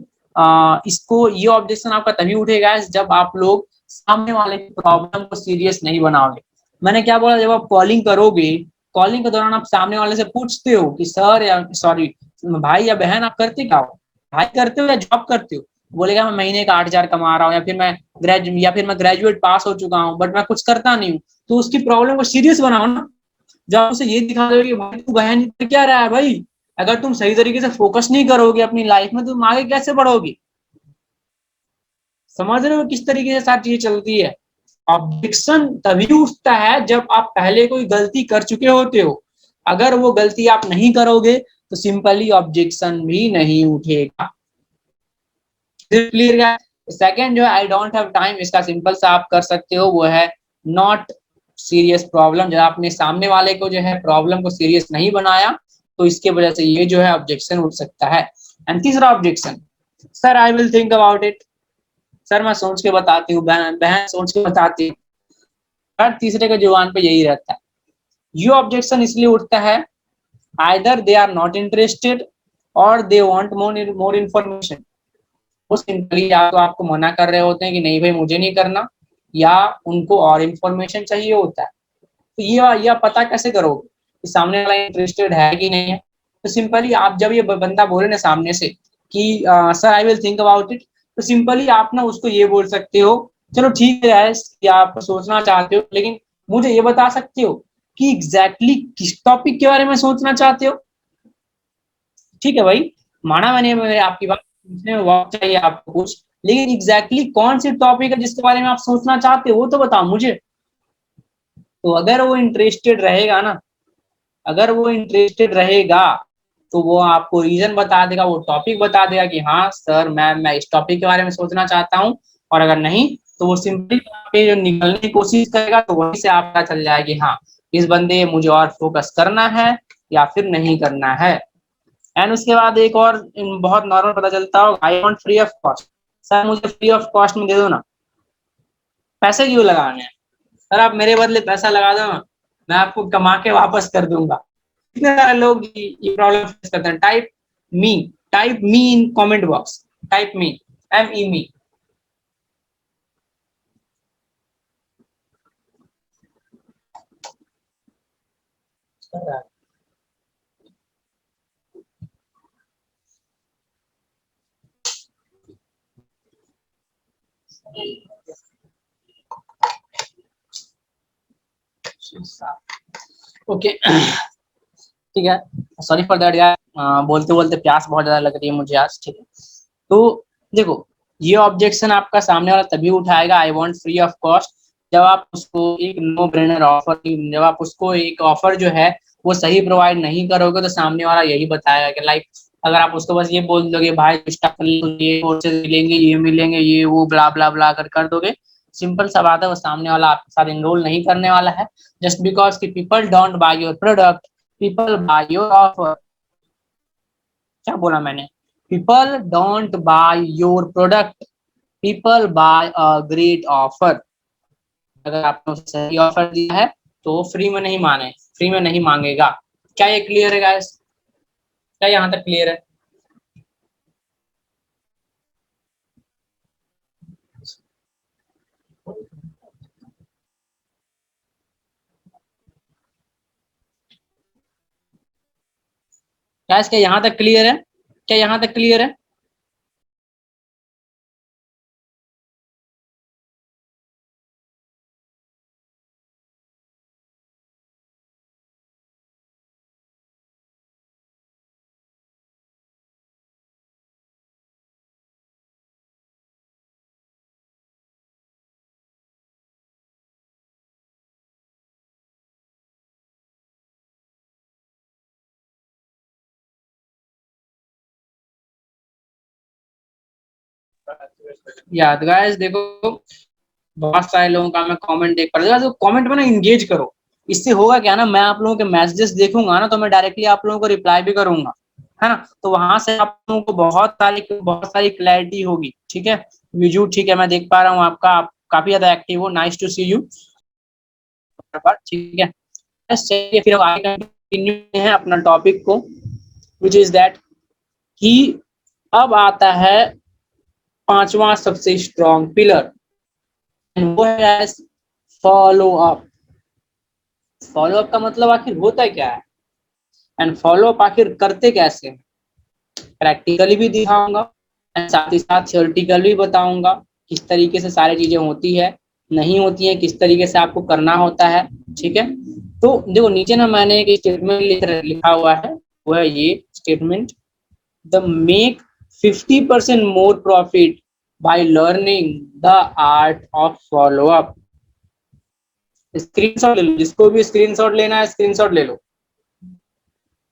इसको, ये ऑब्जेक्शन आपका तभी उठेगा जब आप लोग सामने वाले की प्रॉब्लम को सीरियस नहीं बनाओगे। मैंने क्या बोला, जब आप कॉलिंग करोगे, कॉलिंग के दौरान आप सामने वाले से पूछते हो कि सर या सॉरी भाई या बहन आप करते क्या हो, भाई करते हो या जॉब करते हो? बोलेगा मैं महीने का 8,000 कमा रहा हूँ, या फिर मैं ग्रेजुएट पास हो चुका हूँ बट मैं कुछ करता नहीं हूँ। तो उसकी प्रॉब्लम को सीरियस बनाओ ना। जब उसे ये दिखा दो कि भाई तू बहन कर क्या रहा है भाई, अगर तुम सही तरीके से फोकस नहीं करोगे अपनी लाइफ में तो तुम आगे कैसे बढ़ोगे? समझ रहे हो किस तरीके से सारी चीजें चलती है? ऑब्जेक्शन तभी उठता है जब आप पहले कोई गलती कर चुके होते हो। अगर वो गलती आप नहीं करोगे तो सिंपली ऑब्जेक्शन भी नहीं उठेगा। क्लियर है? सेकंड जो है आई डोंट हैव टाइम, इसका सिंपल सा आप कर सकते हो, वो है नॉट सीरियस प्रॉब्लम। जब आपने सामने वाले को जो है प्रॉब्लम को सीरियस नहीं बनाया, तो इसके वजह से ये जो है ऑब्जेक्शन उठ सकता है। एंड तीसरा objection, sir I will think about it. Sir मैं सोच के बताती हूँ, बहन बहन सोच के बताती हूँ। हर तीसरे के जुबान पे यही रहता है। ये ऑब्जेक्शन इसलिए उठता है, either they are not interested और दे वांट मोर इंफॉर्मेशन। वो सिंपली या तो आपको मना कर रहे होते हैं कि नहीं भाई मुझे नहीं करना, या उनको और इन्फॉर्मेशन चाहिए होता है। तो ये पता कैसे करोगे कि सामने वाला इंटरेस्टेड है कि नहीं है? तो सिंपली आप जब ये बंदा बोले ना सामने से कि sir I will think about it, तो सिंपली आप ना उसको ये बोल सकते हो, चलो ठीक है कि आप सोचना चाहते हो, लेकिन मुझे ये बता सकते हो कि एग्जैक्टली किस टॉपिक के बारे में सोचना चाहते हो। ठीक है भाई, माना मैंने आपकी बात, पूछने में वक्त चाहिए आपको कुछ, लेकिन एग्जैक्टली कौन सी टॉपिक है जिसके बारे में आप सोचना चाहते हो वो तो बताओ मुझे। तो अगर वो इंटरेस्टेड रहेगा ना, अगर वो इंटरेस्टेड रहेगा तो वो आपको रीजन बता देगा, वो टॉपिक बता देगा कि हाँ सर मैं इस टॉपिक के बारे में सोचना चाहता हूँ। और अगर नहीं तो वो सिंपली पे जो निकलने की कोशिश करेगा, तो वहीं से आपका चल जाएगा कि हाँ इस बंदे मुझे और फोकस करना है या फिर नहीं करना है। एंड उसके बाद एक और बहुत नॉर्मल पता चलता हो, I want free of cost. Sir मुझे फ्री ऑफ कॉस्ट में दे दो ना, पैसे क्यों लगाने हैं सर, आप मेरे बदले पैसा लगा दो ना, मैं आपको कमा के वापस कर दूंगा। कितने सारे लोग ये प्रॉब्लम फेस करते हैं। Me type me in comment box, type me, me. Okay ठीक है, सॉरी फॉर दैट यार, बोलते बोलते प्यास बहुत ज्यादा लग रही है मुझे आज। ठीक है, तो देखो ये ऑब्जेक्शन आपका सामने वाला तभी उठाएगा I want free of cost, जब आप उसको एक नो ब्रेनर ऑफर, जब आप उसको एक ऑफर जो है वो सही प्रोवाइड नहीं करोगे, तो सामने वाला यही बताएगा कि लाइक अगर आप उसको बस ये बोल दोगे भाई ये कोर्सेज मिलेंगे, ये मिलेंगे, ये वो ब्ला ब्ला ब्ला कर दोगे, सिंपल सा बात है वो सामने वाला आपके साथ एनरोल नहीं करने वाला है। जस्ट बिकॉज की people don't buy your product, people buy your offer. क्या बोला मैंने? People don't buy your product, people buy a great offer. अगर आपने उसे सही ऑफर दिया है तो वो फ्री में नहीं माने, फ्री में नहीं मांगेगा। क्या ये क्लियर है गाइस? क्या यहाँ तक क्लियर है? गाइस क्या यहाँ तक क्लियर है? क्या यहाँ तक क्लियर है? याद गाइस देखो, बहुत सारे लोगों का मैं कमेंट देख पा रहा हूँ, कमेंट में ना इंगेज करो। इससे होगा क्या ना, मैं आप लोगों के मैसेजेस देखूंगा ना, तो मैं डायरेक्टली आप लोगों को रिप्लाई भी करूंगा, है ना। तो वहां से आप लोगों को बहुत सारी क्लैरिटी होगी। ठीक है विजू, ठीक है मैं देख पा रहा हूँ आपका, आप काफी ज्यादा एक्टिव हो, नाइस टू सी यू। ठीक है, चलिए फिर आगे कंटिन्यू है अपना टॉपिक को, विच इज दैट कि अब आता है पांचवा सबसे स्ट्रॉन्ग पिलर, वो है फॉलो अप। फॉलो अप का मतलब आखिर होता है क्या है, एंड फॉलो अप आखिर करते कैसे? प्रैक्टिकली भी दिखाऊंगा एंड साथ ही साथ थियोरेटिकल भी बताऊंगा किस तरीके से सारी चीजें होती है, नहीं होती है, किस तरीके से आपको करना होता है। ठीक है, तो देखो नीचे ना मैंने एक स्टेटमेंट लिखा हुआ है, वो है ये statement, the make 50% more profit by learning the art of follow up. Screenshot ले लो, जिसको भी स्क्रीनशॉट लेना है स्क्रीनशॉट ले लो।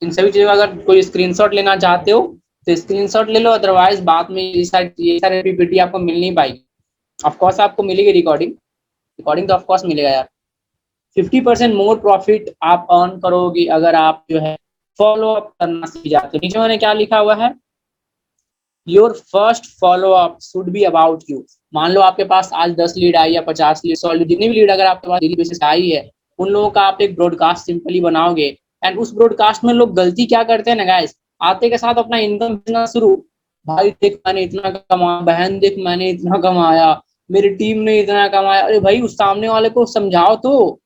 इन सभी चीजों का अगर कोई स्क्रीनशॉट लेना चाहते हो तो स्क्रीनशॉट ले लो, अदरवाइज बाद में ये सारी पीपीटी आपको मिल नहीं पाएगी। ऑफकोर्स आपको मिलेगी रिकॉर्डिंग, रिकॉर्डिंग तो ऑफकोर्स मिलेगा यार। 50% मोर प्रॉफिट आप अर्न करोगे अगर आप जो है फॉलो अप करना सीख जाते हो। नीचे मैंने क्या लिखा हुआ है, your first follow up should be about you. मान लो आपके पास आज 10 लीड आई या 50 लीड, 100 लीड, जितनी भी लीड अगर आपके पास डेली बेसिस आई है, उन लोगों का आप एक ब्रॉडकास्ट सिंपली बनाओगे। एंड उस ब्रॉडकास्ट में लोग गलती क्या करते हैं ना गाइस, आते के साथ अपना इनकम भेजना शुरू, भाई देख मैंने इतना कमाया, बहन देख मैंने इतना कमाया, मेरी टीम ने इतना कमाया। अरे भाई उस सामने वाले को समझाओ तो,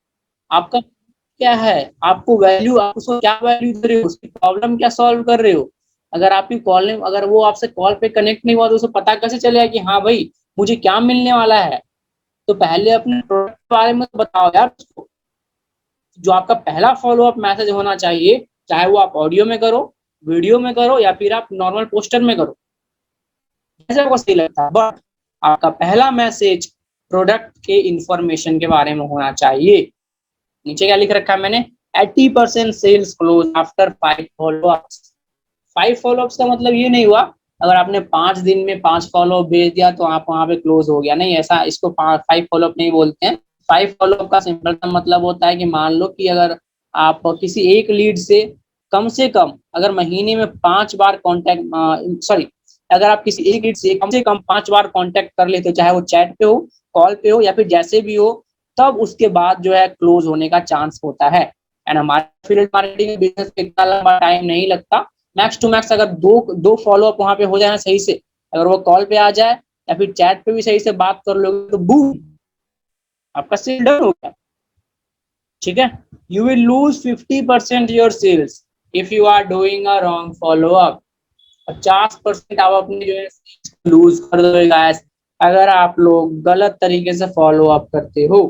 आपका क्या है, आपको वैल्यू, आप उसको क्या वैल्यू दे रहे हो, उसकी प्रॉब्लम क्या सॉल्व कर रहे हो। अगर आपकी कॉल ने, अगर वो आपसे कॉल पे कनेक्ट नहीं हुआ तो उसे पता कैसे चलेगा कि हाँ भाई मुझे क्या मिलने वाला है। तो पहले अपने प्रोडक्ट के बारे में तो बताओ यार उसको। जो आपका पहला फॉलो अप मैसेज होना चाहिए, चाहे वो आप ऑडियो में करो, वीडियो में करो, या फिर आप नॉर्मल पोस्टर में करो, जैसे आपको सही लगता है, बट आपका पहला मैसेज प्रोडक्ट के इंफॉर्मेशन के बारे में होना चाहिए। नीचे क्या लिख रखा है मैंने, 80% sales close after 5 followups. 5 followups का मतलब ये नहीं हुआ अगर आपने 5 दिन में 5 फॉलोअप भेज दिया तो आप वहां पे क्लोज हो गया, नहीं, ऐसा इसको 5 फॉलोअप नहीं बोलते हैं। 5 फॉलोअप का सिंपल सा मतलब होता है कि मान लो कि अगर आप किसी एक लीड से कम अगर महीने में 5 बार कॉन्टेक्ट, सॉरी, अगर आप किसी एक लीड से कम 5 बार कॉन्टेक्ट कर लेते हो, चाहे वो चैट पे हो, कॉल पे हो, या फिर जैसे भी हो, तब उसके बाद जो है क्लोज होने का चांस होता है। एंड हमारे फील्ड मार्केटिंग बिजनेस पे इतना लंबा टाइम नहीं लगता। मैक्स टू मैक्स अगर दो दो फॉलोअप वहां पे हो जाए सही से, अगर वो कॉल पे आ जाए या फिर चैट पे भी सही से बात कर लोगे तो बूम, आपका सेल डन हो गया। ठीक है, you will lose 50% your sales if you are doing a wrong followup. 50% आप अपनी जो है लूज कर दोगे गाइस, अगर आप लोग गलत तरीके से फॉलो अप करते हो।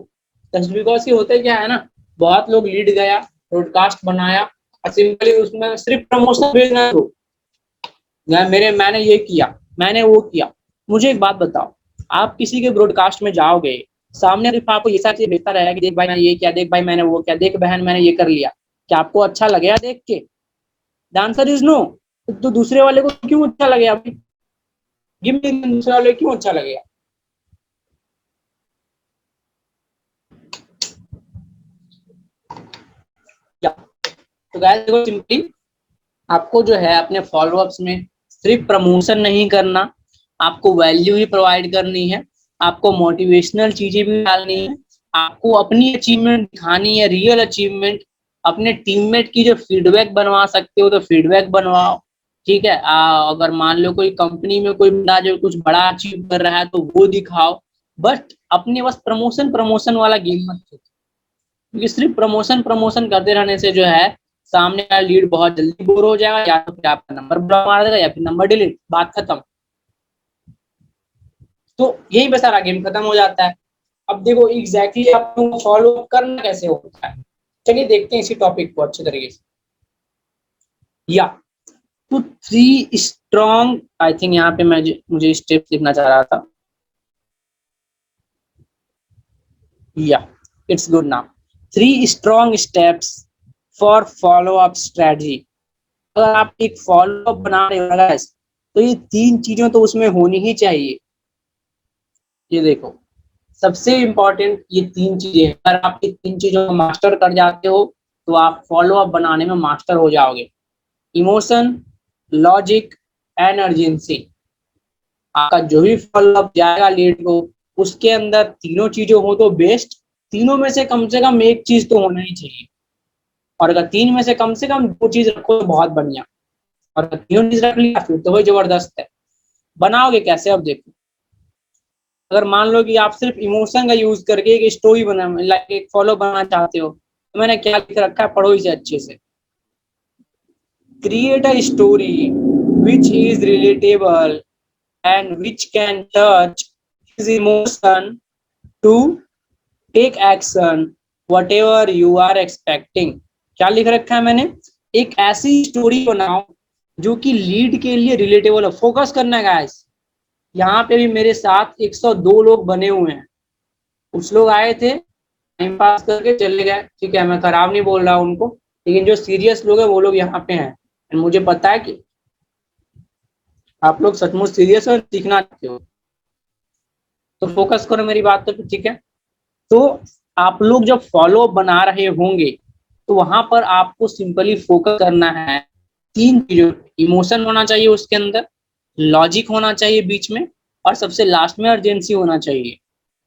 जस्ट बिकॉज की होते क्या है ना, बहुत लोग लीड गया, ब्रॉडकास्ट बनाया, सिंपली उसमें सिर्फ प्रमोशन भेजना हो, मैंने ये किया, मैंने वो किया। मुझे एक बात बताओ, आप किसी के ब्रॉडकास्ट में जाओगे, सामने सिर्फ आपको ये सारी चीजें भेजता रहेगा कि देख भाई मैंने ये किया, देख भाई मैंने वो किया, देख बहन मैंने ये कर लिया, क्या आपको अच्छा लगेगा देख के? The answer is no. तो दूसरे वाले को क्यों अच्छा लगेगा भाई? गिव मी, दूसरे वाले को क्यों अच्छा लगेगा? क्या? तो गाइस देखो, सिंपली आपको जो है अपने फॉलोअप्स में सिर्फ प्रमोशन नहीं करना, आपको वैल्यू ही प्रोवाइड करनी है, आपको मोटिवेशनल चीजें भी डालनी है, आपको अपनी अचीवमेंट दिखानी है, रियल अचीवमेंट। अपने टीममेट की जो फीडबैक बनवा सकते हो तो फीडबैक बनवाओ। ठीक है, अगर मान लो कोई कंपनी में कोई बंदा जो कुछ बड़ा अचीव कर रहा है तो वो दिखाओ। बट अपने बस प्रमोशन प्रमोशन वाला गेम मत खेलो, क्योंकि सिर्फ प्रमोशन प्रमोशन करते रहने से जो है सामने का लीड बहुत जल्दी बोर हो जाएगा, या तो फिर आपका नंबर ब्लॉक मार देगा या फिर नंबर डिलीट, बात खत्म। तो यही पे सारा गेम खत्म हो जाता है। अब देखो एग्जैक्टली आप फॉलो करना कैसे होता है, चलिए देखते हैं इसी टॉपिक को अच्छे तरीके से। या तो 3 स्ट्रॉन्ग, आई थिंक यहाँ पे मैं मुझे स्टेप लिखना चाह रहा था। या it's good now. 3 strong steps for follow up strategy. अगर आप एक फॉलो अप बना रहे हो गाइस, तो ये 3 चीजें तो उसमें होनी ही चाहिए। ये देखो, सबसे इंपॉर्टेंट ये 3 चीजें हैं। अगर आप ये 3 चीजों को मास्टर कर जाते हो तो आप फॉलो अप बनाने में मास्टर हो जाओगे। Emotion, logic and urgency. आपका जो भी फॉलो अप जाएगा लीड को, उसके अंदर तीनों चीजें हो तो बेस्ट, तीनों में से कम एक चीज तो होना ही चाहिए। और अगर 3 में से कम 2 चीज रखो तो बहुत बढ़िया, और अगर तीनों चीज रख लिया फिर तो वही जबरदस्त है। बनाओगे कैसे, अब देखो। अगर मान लो कि आप सिर्फ इमोशन का यूज करके एक स्टोरी बना, लाइक एक फॉलो बनाना चाहते हो, तो मैंने क्या लिख रखा है, पढ़ो इसे अच्छे से। Create a story which is relatable and which can touch his emotion to take action whatever you are expecting. क्या लिख रखा है मैंने, एक ऐसी स्टोरी बनाओ जो कि लीड के लिए रिलेटेबल हो। फोकस करना है गाइस। यहाँ पे भी मेरे साथ 102 लोग बने हुए हैं। कुछ लोग आए थे, टाइम पास करके चले गए, ठीक है, मैं खराब नहीं बोल रहा हूँ उनको, लेकिन जो सीरियस लोग हैं वो लोग यहाँ पे हैं। मुझे पता है कि आप लोग सचमुच सीरियस और सीखना चाहते हो, तो फोकस करो मेरी बात पे, ठीक है। तो आप लोग जब फॉलो बना रहे होंगे तो वहां पर आपको सिंपली फोकस करना है 3 चीजों। इमोशन होना चाहिए उसके अंदर, लॉजिक होना चाहिए बीच में, और सबसे लास्ट में अर्जेंसी होना चाहिए।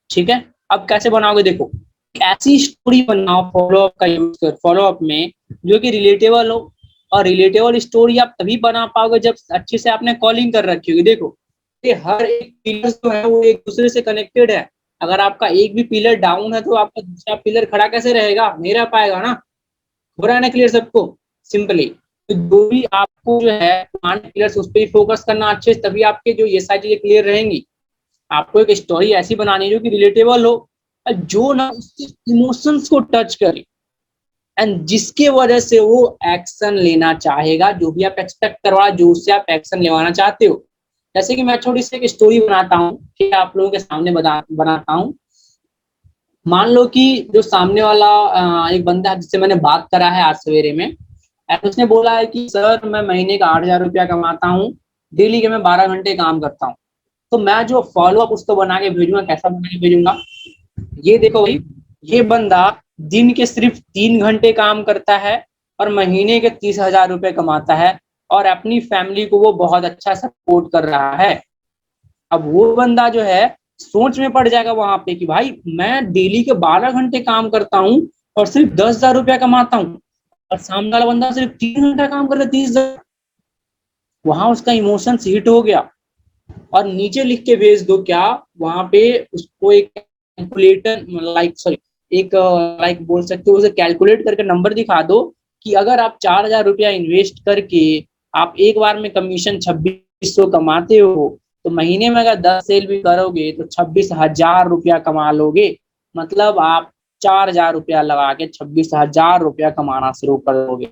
ठीक है, अब कैसे बनाओगे देखो, ऐसी स्टोरी बनाओ फॉलो अप का यूज कर, फॉलो अप में जो कि रिलेटेबल हो, और रिलेटेबल स्टोरी आप तभी बना पाओगे जब अच्छे से आपने कॉलिंग कर रखी होगी। देखो ये हर एक पिलर जो है वो एक दूसरे से कनेक्टेड है। अगर आपका एक भी पिलर डाउन है तो आपका दूसरा पिलर खड़ा कैसे रहेगा, नहीं रह पाएगा ना। हो रहा है ना क्लियर सबको? सिंपली तो जो भी आपको जो है पुराने पिलर्स उस पर ही फोकस करना अच्छे से, तभी आपके जो ये सारी चीजें क्लियर रहेंगी। आपको एक स्टोरी ऐसी बनानी है जो कि रिलेटेबल हो, जो ना उसके इमोशंस को टच करे, एंड जिसके वजह से वो एक्शन लेना चाहेगा, जो भी आप एक्सपेक्ट करवा, जो उससे आप एक्शन लेवाना चाहते हो। जैसे कि मैं छोटी सी एक स्टोरी बनाता हूँ, ठीक है, आप लोगों के सामने बनाता हूँ। मान लो कि जो सामने वाला एक बंदा है जिससे मैंने बात करा है आज सवेरे में, और उसने बोला है कि सर मैं महीने का 8,000 रुपया कमाता हूँ, डेली के मैं 12 घंटे काम करता हूँ। तो मैं जो फॉलो अप उसको बना के भेजूंगा, कैसा बना के भेजूंगा, ये देखो भाई, ये बंदा दिन के सिर्फ 3 घंटे काम करता है और महीने के 30,000 रुपए कमाता है, और अपनी फैमिली को वो बहुत अच्छा सपोर्ट कर रहा है। अब वो बंदा जो है सोच में पड़ जाएगा वहां पे कि भाई मैं डेली के 12 घंटे काम करता हूँ और सिर्फ 10,000 रुपया कमाता हूँ, और सामने वाला बंदा सिर्फ 3 घंटा काम कर रहा है 30,000। वहां उसका इमोशन हिट हो गया। और नीचे लिख के भेज दो क्या, वहां पे उसको एक कैलकुलेटर, लाइक सॉरी, एक लाइक बोल सकते हो, उसे कैलकुलेट करके नंबर दिखा दो कि अगर आप 4,000 रुपया इन्वेस्ट करके आप एक बार में कमीशन 2,600 कमाते हो, तो महीने में अगर 10 सेल भी करोगे तो 26,000 रुपया कमा लोगे। मतलब आप 4,000 रुपया लगा के 26,000 रुपया कमाना शुरू कर दोगे।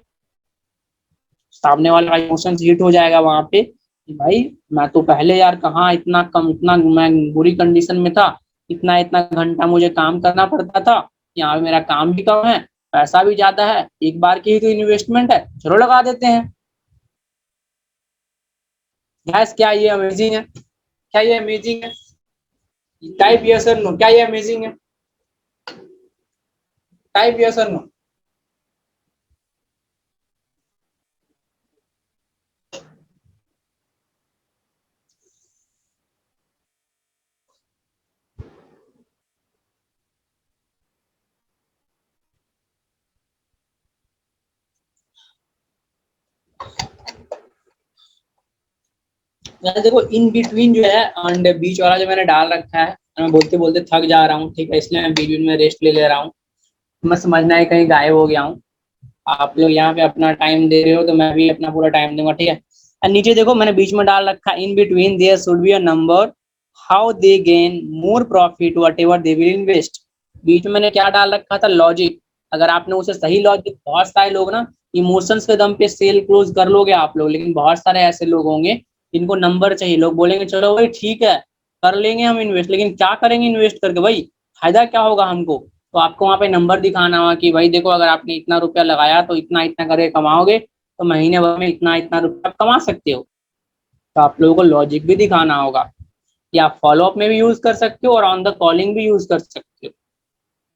सामने वाला का इमोशन हिट हो जाएगा वहां पे कि भाई मैं तो पहले यार कहाँ इतना कम, इतना मैं बुरी कंडीशन में था, इतना इतना घंटा मुझे काम करना पड़ता था, यहाँ पे मेरा काम भी कम है, पैसा भी ज्यादा है, एक बार की ही तो इन्वेस्टमेंट है, चलो लगा देते हैं। गैस क्या ये अमेजिंग है? क्या ये अमेजिंग है? टाइप यस और नो, क्या ये अमेजिंग है? टाइप यस और नो। देखो इन बिटवीन जो है एंड बीच वाला जो मैंने डाल रखा है, मैं बोलते बोलते थक जा रहा हूँ, ठीक है, इसलिए मैं बीच बीच में रेस्ट ले ले रहा हूँ। मैं समझना है कहीं गायब हो गया हूँ। आप लोग यहाँ पे अपना टाइम दे रहे हो तो मैं भी अपना पूरा टाइम दूंगा, ठीक है। और नीचे देखो मैंने बीच में डाल रखा, in between there should be a number how they gain more profit whatever they will invest. बीच में मैंने क्या डाल रखा था, लॉजिक। अगर आपने उसे सही लॉजिक, बहुत सारे लोग ना इमोशंस के दम पे सेल क्लोज कर लोगे आप लोग, लेकिन बहुत सारे ऐसे लोग होंगे जिनको नंबर चाहिए। लोग बोलेंगे चलो भाई ठीक है कर लेंगे हम इन्वेस्ट, लेकिन क्या करेंगे इन्वेस्ट करके भाई, फायदा क्या होगा हमको। तो आपको वहां पे नंबर दिखाना होगा कि भाई देखो अगर आपने इतना रुपया लगाया तो इतना इतना करके कमाओगे, तो महीने भर में इतना इतना रुपया कमा सकते हो। तो आप लोगों को लॉजिक भी दिखाना होगा। या फॉलो अप में भी यूज कर सकते हो और ऑन द कॉलिंग भी यूज कर सकते हो,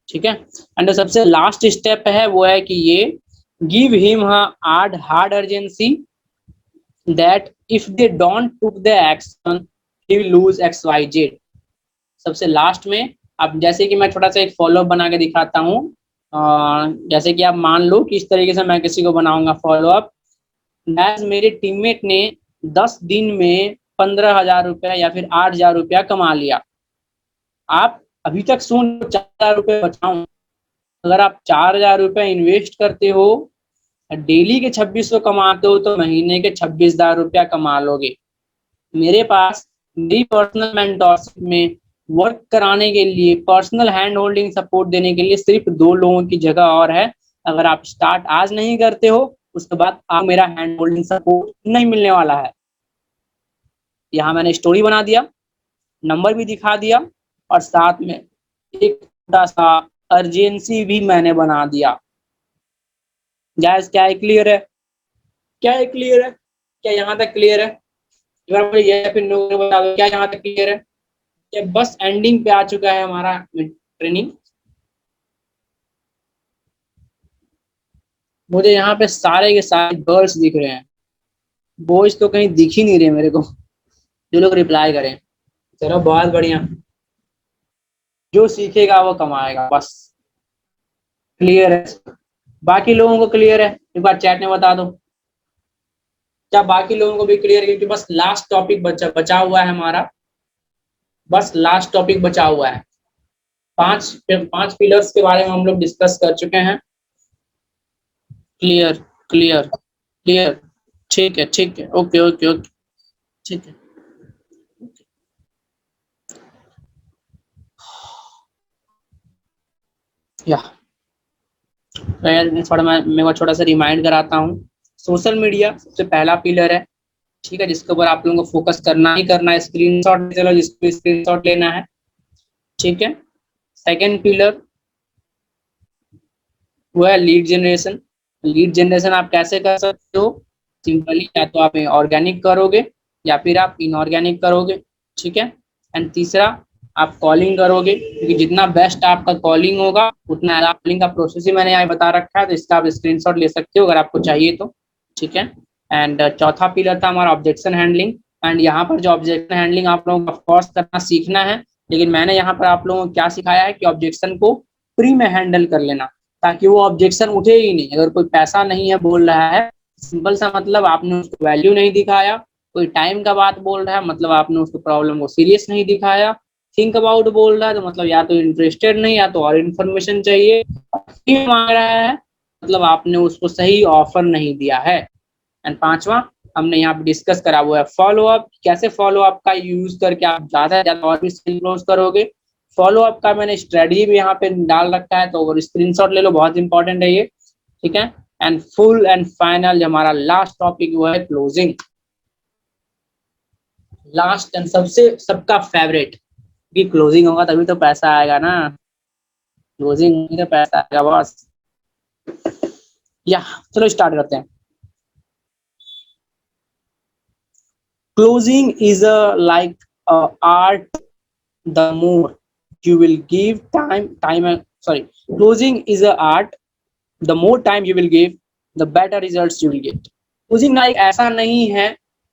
ठीक है। एंड सबसे लास्ट स्टेप है वो है कि ये give him hard hard urgency that if they don't took the action he will lose x y z. सबसे लास्ट में अब जैसे कि मैं छोटा सा एक फॉलो अप बना के दिखाता हूँ। जैसे कि आप मान लो कि इस तरीके से मैं किसी को बनाऊंगा फॉलो अप, मेरे टीममेट ने 10 दिन में 15,000 रुपया या फिर 8,000 रुपया कमा लिया। आप अभी तक सोच 4,000 रुपये बचाऊं, अगर आप 4,000 रुपये इन्वेस्ट करते हो, डेली के 2,600 कमाते हो, तो महीने के 26,000 रुपया कमा लोगे। मेरे पास मेरी पर्सनल मेंटोरशिप में वर्क कराने के लिए, पर्सनल हैंड होल्डिंग सपोर्ट देने के लिए सिर्फ 2 लोगों की जगह और है। अगर आप स्टार्ट आज नहीं करते हो, उसके बाद आप मेरा हैंड होल्डिंग सपोर्ट नहीं मिलने वाला है। यहाँ मैंने स्टोरी बना दिया, नंबर भी दिखा दिया, और साथ में एक छोटा सा अर्जेंसी भी मैंने बना दिया। गैस क्या है क्लियर है? क्या है क्लियर है? क्या यहाँ तक क्लियर है? ये फिर नो बता दो, क्या यहाँ तक क्लियर है? क्या बस एंडिंग पे आ चुका है हमारा ट्रेनिंग? मुझे यहाँ पे सारे के सारे गर्ल्स दिख रहे हैं, बॉयज तो कहीं दिख ही नहीं रहे मेरे को, जो लोग रिप्लाई करें। चलो बहुत बढ़िया, जो सीखेगा वो कमाएगा, बस क्लियर है। बाकी लोगों को क्लियर है, एक बार चैट में बता दो। क्या बाकी लोगों को भी क्लियर है? क्योंकि बस लास्ट टॉपिक बचा हुआ है हमारा, बस लास्ट टॉपिक बचा हुआ है। पांच पिलर्स के बारे में हम लोग डिस्कस कर चुके हैं। क्लियर क्लियर क्लियर, ठीक है ठीक है, ओके ओके ओके, ठीक है। या थोड़ा मैं को छोटा सा रिमाइंड कराता हूँ। सोशल मीडिया सबसे पहला पिलर है, ठीक है, जिसके ऊपर आप लोगों को फोकस करना ही करना है। स्क्रीनशॉट चलो, जिसको स्क्रीनशॉट लेना है, ठीक है। सेकंड पिलर वो है लीड जनरेशन। लीड जनरेशन आप कैसे कर सकते हो? सिंपली या तो आप ऑर्गेनिक करोगे या फिर आप इनऑर्गेनिक करोगे, ठीक है। एंड तीसरा आप कॉलिंग करोगे, क्योंकि जितना बेस्ट आपका कॉलिंग होगा उतना कॉलिंग का प्रोसेस ही मैंने यहाँ बता रखा है, तो इसका आप स्क्रीनशॉट ले सकते हो अगर आपको चाहिए तो, ठीक है। एंड चौथा पिलर था हमारा ऑब्जेक्शन हैंडलिंग। एंड यहाँ पर जो ऑब्जेक्शन हैंडलिंग आप लोगों को ऑफकोर्स करना सीखना है, लेकिन मैंने यहाँ पर आप लोगों को क्या सिखाया है कि ऑब्जेक्शन को प्री में हैंडल कर लेना, ताकि वो ऑब्जेक्शन उठे ही नहीं। अगर कोई पैसा नहीं है बोल रहा है, सिंपल सा मतलब आपने उसको वैल्यू नहीं दिखाया। कोई टाइम का बात बोल रहा है, मतलब आपने उसको प्रॉब्लम को सीरियस नहीं दिखाया। थिंक अबाउट बोल रहा है, तो मतलब या तो इंटरेस्टेड नहीं, या तो और इन्फॉर्मेशन चाहिए। मांग रहा है, मतलब आपने उसको सही ऑफर नहीं दिया है। एंड पांचवा हमने यहाँ पे डिस्कस करा हुआ है फॉलो अप। कैसे फॉलो अप का यूज करके आप ज्यादा से ज्यादा और भी सेल क्लोज करोगे। फॉलो अप का मैंने स्ट्रेटजी भी यहाँ पे डाल रखा है, तो स्क्रीनशॉट ले लो, बहुत इंपॉर्टेंट है ये, ठीक है। एंड फुल एंड फाइनल हमारा लास्ट टॉपिक वो है क्लोजिंग। लास्ट एंड सबसे सबका फेवरेट, कि क्लोजिंग होगा तभी तो पैसा आएगा ना, क्लोजिंग होगी तो पैसा आएगा बॉस। या चलो स्टार्ट करते हैं। Closing is a like art. The more you will give sorry. Closing is a art. The more time you will give, the better results you will get. Closing ना एक ऐसा नहीं है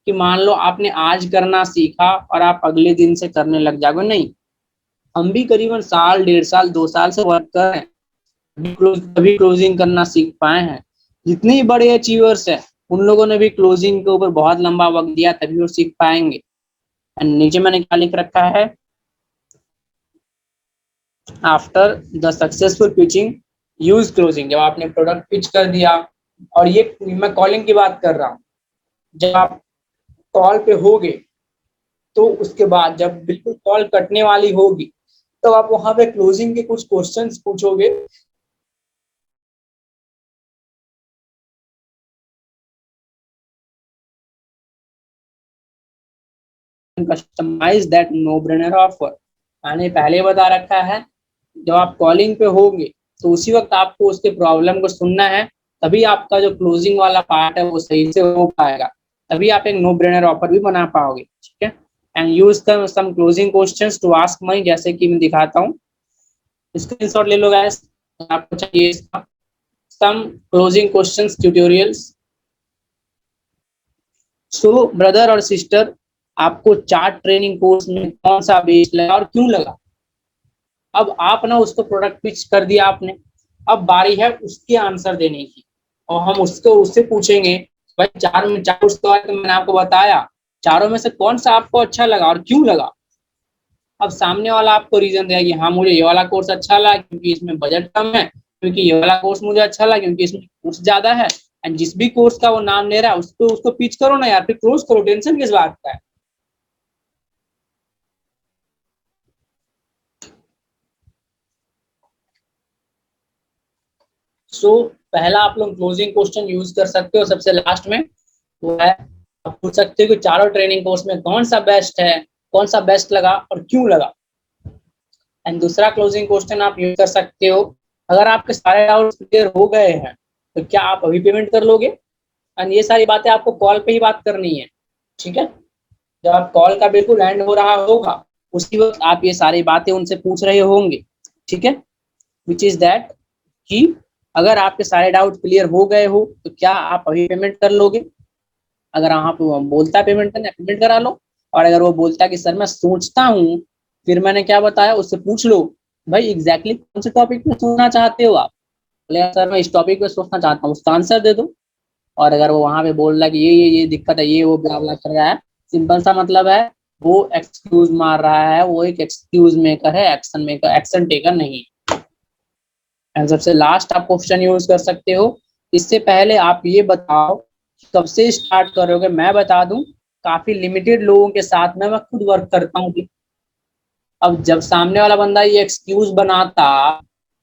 कि मान लो आपने आज करना सीखा और आप अगले दिन से करने लग जाओगे, नहीं। हम भी करीबन साल, 1.5 साल, 2 साल से वर्क कर रहे हैं, तभी क्लोजिंग करना सीख पाए हैं। जितने बड़े अचीवर्स हैं उन लोगों ने भी क्लोजिंग के ऊपर बहुत लंबा वक्त दिया, तभी वो सीख पाएंगे। एंड नीचे मैंने क्या लिख रखा है, after the successful pitching use closing. जब आपने प्रोडक्ट पिच कर दिया, और ये मैं कॉलिंग की बात कर रहा हूँ, जब आप कॉल पे होगे तो उसके बाद जब बिल्कुल कॉल कटने वाली होगी, तो आप वहां पे क्लोजिंग के कुछ क्वेश्चंस पूछोगे। Customize that no brainer offer, मैंने पहले बता रखा है। जब आप कॉलिंग पे होंगे तो उसी वक्त आपको उसके प्रॉब्लम को सुनना है, तभी आपका जो क्लोजिंग वाला पार्ट है वो सही से हो पाएगा, तभी आप एक नो ब्रेनर ऑफर भी बना पाओगे, ठीक है। And use some closing questions to ask money, जैसे कि मैं दिखाता हूँ, स्क्रीनशॉट ले लो गाइस, आपको चाहिए इसका। Some closing questions tutorials. So brother और सिस्टर, आपको चार्ट ट्रेनिंग कोर्स में कौन सा बेस्ट लगा और क्यों लगा? अब आप ना उसको प्रोडक्ट पिच कर दिया आपने, अब बारी है उसके आंसर देने की, और हम उसको उससे पूछेंगे भाई चार में चार कोर्स तो मैंने आपको बताया, चारों में से कौन सा आपको अच्छा लगा और क्यों लगा? अब सामने वाला आपको रीजन देगा कि हाँ मुझे ये वाला कोर्स अच्छा लगा क्योंकि इसमें बजट कम है, क्योंकि ये वाला कोर्स मुझे अच्छा लगा क्योंकि इसमें कोर्स ज्यादा है। एंड जिस भी कोर्स का वो नाम ले रहा है उसको उसको पिच करो ना यार, फिर क्लोज करो, टेंशन किस बात का है। सो पहला आप लोग क्लोजिंग क्वेश्चन यूज कर सकते हो सबसे लास्ट में, वो है आप पूछ सकते हो कि चारों ट्रेनिंग कोर्स में कौन सा बेस्ट है, कौन सा बेस्ट लगा और क्यों लगा। एंड दूसरा क्लोजिंग क्वेश्चन आप यूज कर सकते हो, अगर आपके सारे डाउट्स क्लियर हो गए हैं तो क्या आप अभी पेमेंट कर लोगे? एंड ये सारी बातें आपको कॉल पे ही बात करनी है, ठीक है। जब आप कॉल का बिल्कुल एंड हो रहा होगा उसी वक्त आप ये सारी बातें उनसे पूछ रहे होंगे, ठीक है। विच इज दैट कि अगर आपके सारे डाउट क्लियर हो गए हो तो क्या आप अभी पेमेंट कर लोगे? अगर आप बोलता है पेमेंट करना, पेमेंट करा लो। और अगर वो बोलता है कि सर मैं सोचता हूँ, फिर मैंने क्या बताया उससे पूछ लो भाई एग्जैक्टली कौन से टॉपिक पे सोचना चाहते हो आप। बोले सर मैं इस टॉपिक पे सोचना चाहता हूँ, उसका आंसर दे दो। और अगर वो वहां पे बोल रहा है कि ये दिक्कत है, ये वो ब्ला ब्ला कर रहा है, सिंपल सा मतलब है वो एक्सक्यूज मार रहा है, वो एक एक्सक्यूज मेकर है, एक्शन मेकर, एक्शन टेकर नहीं। एंड सबसे लास्ट आप क्वेश्चन यूज कर सकते हो। इससे पहले आप ये बताओ कब से स्टार्ट करोगे। मैं बता दूं, काफी लिमिटेड लोगों के साथ में मैं खुद वर्क करता हूँ। अब जब सामने वाला बंदा ये एक्सक्यूज बनाता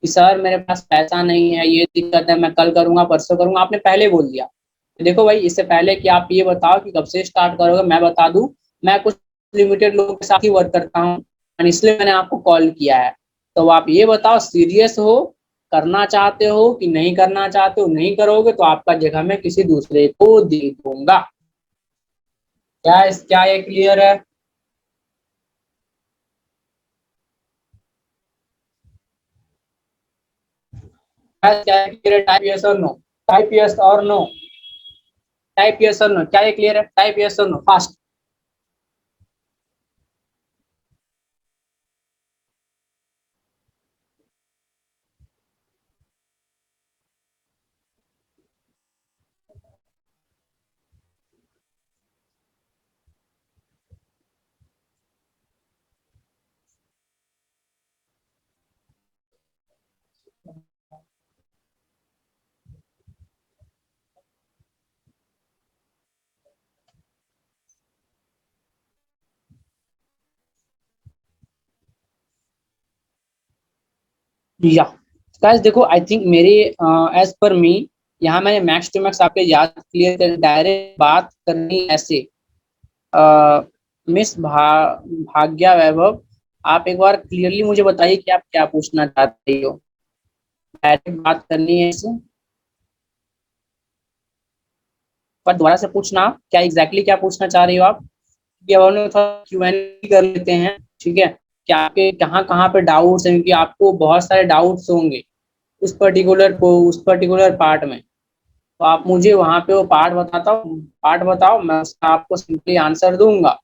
कि सर मेरे पास पैसा नहीं है, ये दिक्कत है, मैं कल करूंगा परसों करूंगा, आपने पहले बोल दिया। तो देखो भाई, इससे पहले कि आप ये बताओ कि कब से स्टार्ट करोगे, मैं बता दूं, मैं कुछ लिमिटेड लोगों के साथ ही वर्क करता हूँ और इसलिए मैंने आपको कॉल किया है। तो आप ये बताओ, सीरियस हो, करना चाहते हो कि नहीं करना चाहते हो? नहीं करोगे तो आपका जगह मैं किसी दूसरे को दे दूंगा। क्या ये क्लियर है? क्या ये क्लियर है? टाइप यस और नो, टाइप यस और नो, टाइप यस और नो। क्या ये क्लियर है? टाइप यस और नो फास्ट। या गाइस देखो, आई थिंक मेरे एज पर मी, यहाँ मैंने मैक्स टू मैक्स आपके याद क्लियर कर, डायरेक्ट बात करनी ऐसे। मिस भाग्या वैभव, आप एक बार क्लियरली मुझे बताइए कि आप क्या पूछना चाहते हो। डायरेक्ट बात करनी है ऐसे, पर दोबारा से पूछना क्या एग्जैक्टली क्या पूछना चाह रही हो आप। कि अब हम लोग थोड़ा Q&A कर लेते हैं, ठीक है? कि आपके कहाँ कहाँ पे डाउट्स हैं, क्योंकि आपको बहुत सारे डाउट्स होंगे उस पर्टिकुलर पार्ट में। तो आप मुझे वहां पे वो पार्ट बताओ, मैं उसका आपको सिंपली आंसर दूंगा।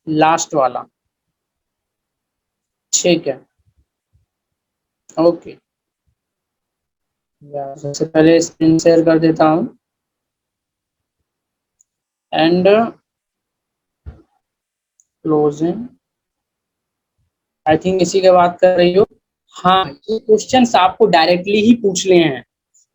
लास्ट वाला, ठीक है। ओके, सबसे पहले स्क्रीन शेयर कर देता हूँ एंड क्लोजिंग। आई थिंक इसी के बात कर रही हो। हाँ, ये क्वेश्चंस आपको डायरेक्टली ही पूछने हैं,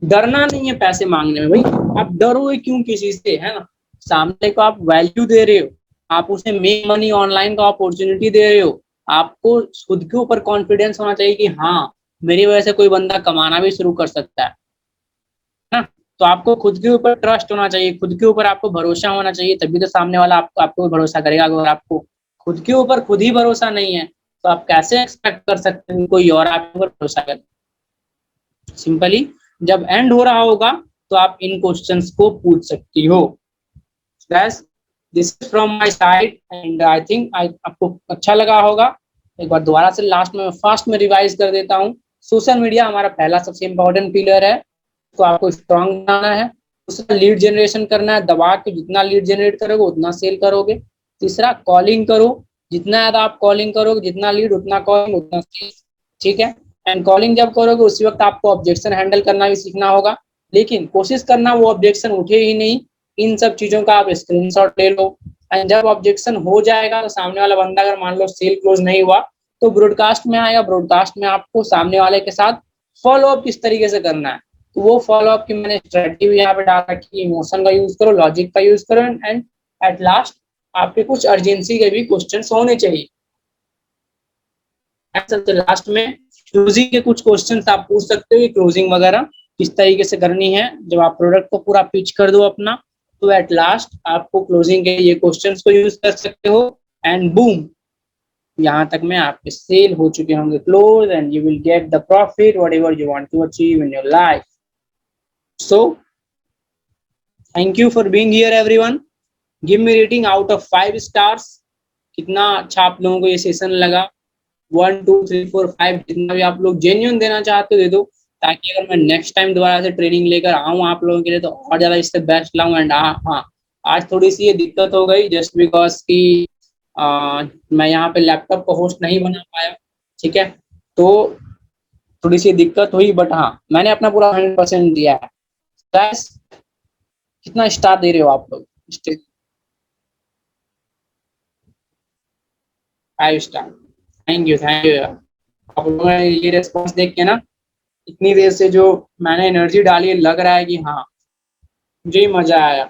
डरना नहीं है पैसे मांगने में। भाई आप डरोगे क्यों किसी से, है ना? सामने को आप वैल्यू दे रहे हो, आप उसे मेक मनी ऑनलाइन का अपॉर्चुनिटी दे रहे हो। आपको खुद के ऊपर कॉन्फिडेंस होना चाहिए कि हाँ, मेरी वजह से कोई बंदा कमाना भी शुरू कर सकता है ना? तो आपको खुद के ऊपर ट्रस्ट होना चाहिए, खुद के ऊपर आपको भरोसा होना चाहिए, तभी तो सामने वाला आपको भरोसा करेगा। अगर आपको खुद के ऊपर खुद ही भरोसा नहीं है तो आप कैसे एक्सपेक्ट कर सकते हैं कोई और आपके ऊपर भरोसा करे? सिंपली जब एंड हो रहा होगा तो आप इन क्वेश्चंस को पूछ सकती हो। बस this is from my side and I think I आपको अच्छा लगा होगा। एक बार दोबारा से लास्ट में फास्ट में रिवाइज कर देता हूँ। सोशल मीडिया हमारा पहला सबसे इंपॉर्टेंट पिलर है, तो आपको स्ट्रांग बनाना है। दूसरा, लीड जनरेशन करना है, दबा के जितना लीड जनरेट करोगे उतना सेल करोगे। तीसरा, कॉलिंग करो, जितना ज्यादा आप कॉलिंग करोगे, जितना लीड उतना कॉलिंग उतना सेल, ठीक है? एंड कॉलिंग जब करोगे उसी वक्त आपको ऑब्जेक्शन हैंडल करना भी सीखना होगा, लेकिन कोशिश करना वो ऑब्जेक्शन उठे ही नहीं। इन सब चीजों का आप स्क्रीनशॉट ले लो। एंड जब ऑब्जेक्शन हो जाएगा तो सामने वाला बंदा अगर मान लो सेल क्लोज नहीं हुआ तो ब्रॉडकास्ट में आएगा। ब्रॉडकास्ट में आपको सामने वाले के साथ फॉलो अप किस तरीके से करना है, तो वो फॉलो अप की मैंने स्ट्रेटजी भी यहाँ पे डाल रखी है। इमोशन का यूज करो, लॉजिक का यूज करो एंड एट लास्ट आपके कुछ अर्जेंसी के भी क्वेश्चन होने चाहिए। सबसे लास्ट में क्लोजिंग के कुछ क्वेश्चन आप पूछ सकते हो कि क्लोजिंग वगैरह किस तरीके से करनी है। जब आप प्रोडक्ट को पूरा पिच कर दो अपना, तो एट लास्ट आपको क्लोजिंग के ये क्वेश्चंस को यूज कर सकते हो एंड बूम, यहाँ तक में आपके सेल हो चुके होंगे close and you will get the profit whatever you want to achieve in your life. So thank you for being here everyone. Give me rating out of 5 stars. कितना अच्छा आप लोगों को ये सेशन लगा? 1 2 3 4 5, जितना भी आप लोग जेन्यून देना चाहते हो दे दो, ताकि अगर मैं नेक्स्ट टाइम दोबारा से ट्रेनिंग लेकर आऊँ आप लोगों के लिए तो और ज्यादा इससे बेस्ट लाऊं। एंड हाँ, आज थोड़ी सी ये दिक्कत हो गई जस्ट बिकॉज की मैं यहाँ पे लैपटॉप को होस्ट नहीं बना पाया, ठीक है, तो थोड़ी सी दिक्कत हुई, बट हाँ मैंने अपना पूरा 100% दिया है। Guys, कितना स्टार दे रहे हो आप लोग? 5 star. Thank you, thank you. आप लोगों ने ये रेस्पॉन्स देख के ना, इतनी देर से जो मैंने एनर्जी डाली है, लग रहा है कि हाँ मुझे ही मजा आया।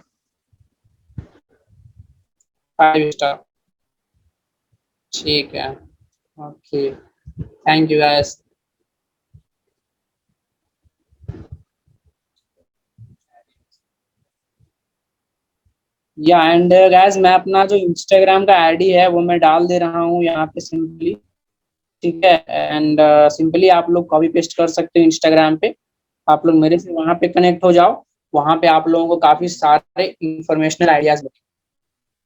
5 स्टार, ठीक है। Okay, thank you guys. या एंड गाइस, मैं अपना जो इंस्टाग्राम का आईडी है वो मैं डाल दे रहा हूँ यहाँ पे सिंपली, ठीक है। एंड सिंपली आप लोग कॉपी पेस्ट कर सकते हो इंस्टाग्राम पे। आप लोग मेरे से वहां पे कनेक्ट हो जाओ, वहां पे आप लोगों को काफी सारे इंफॉर्मेशनल आइडियाज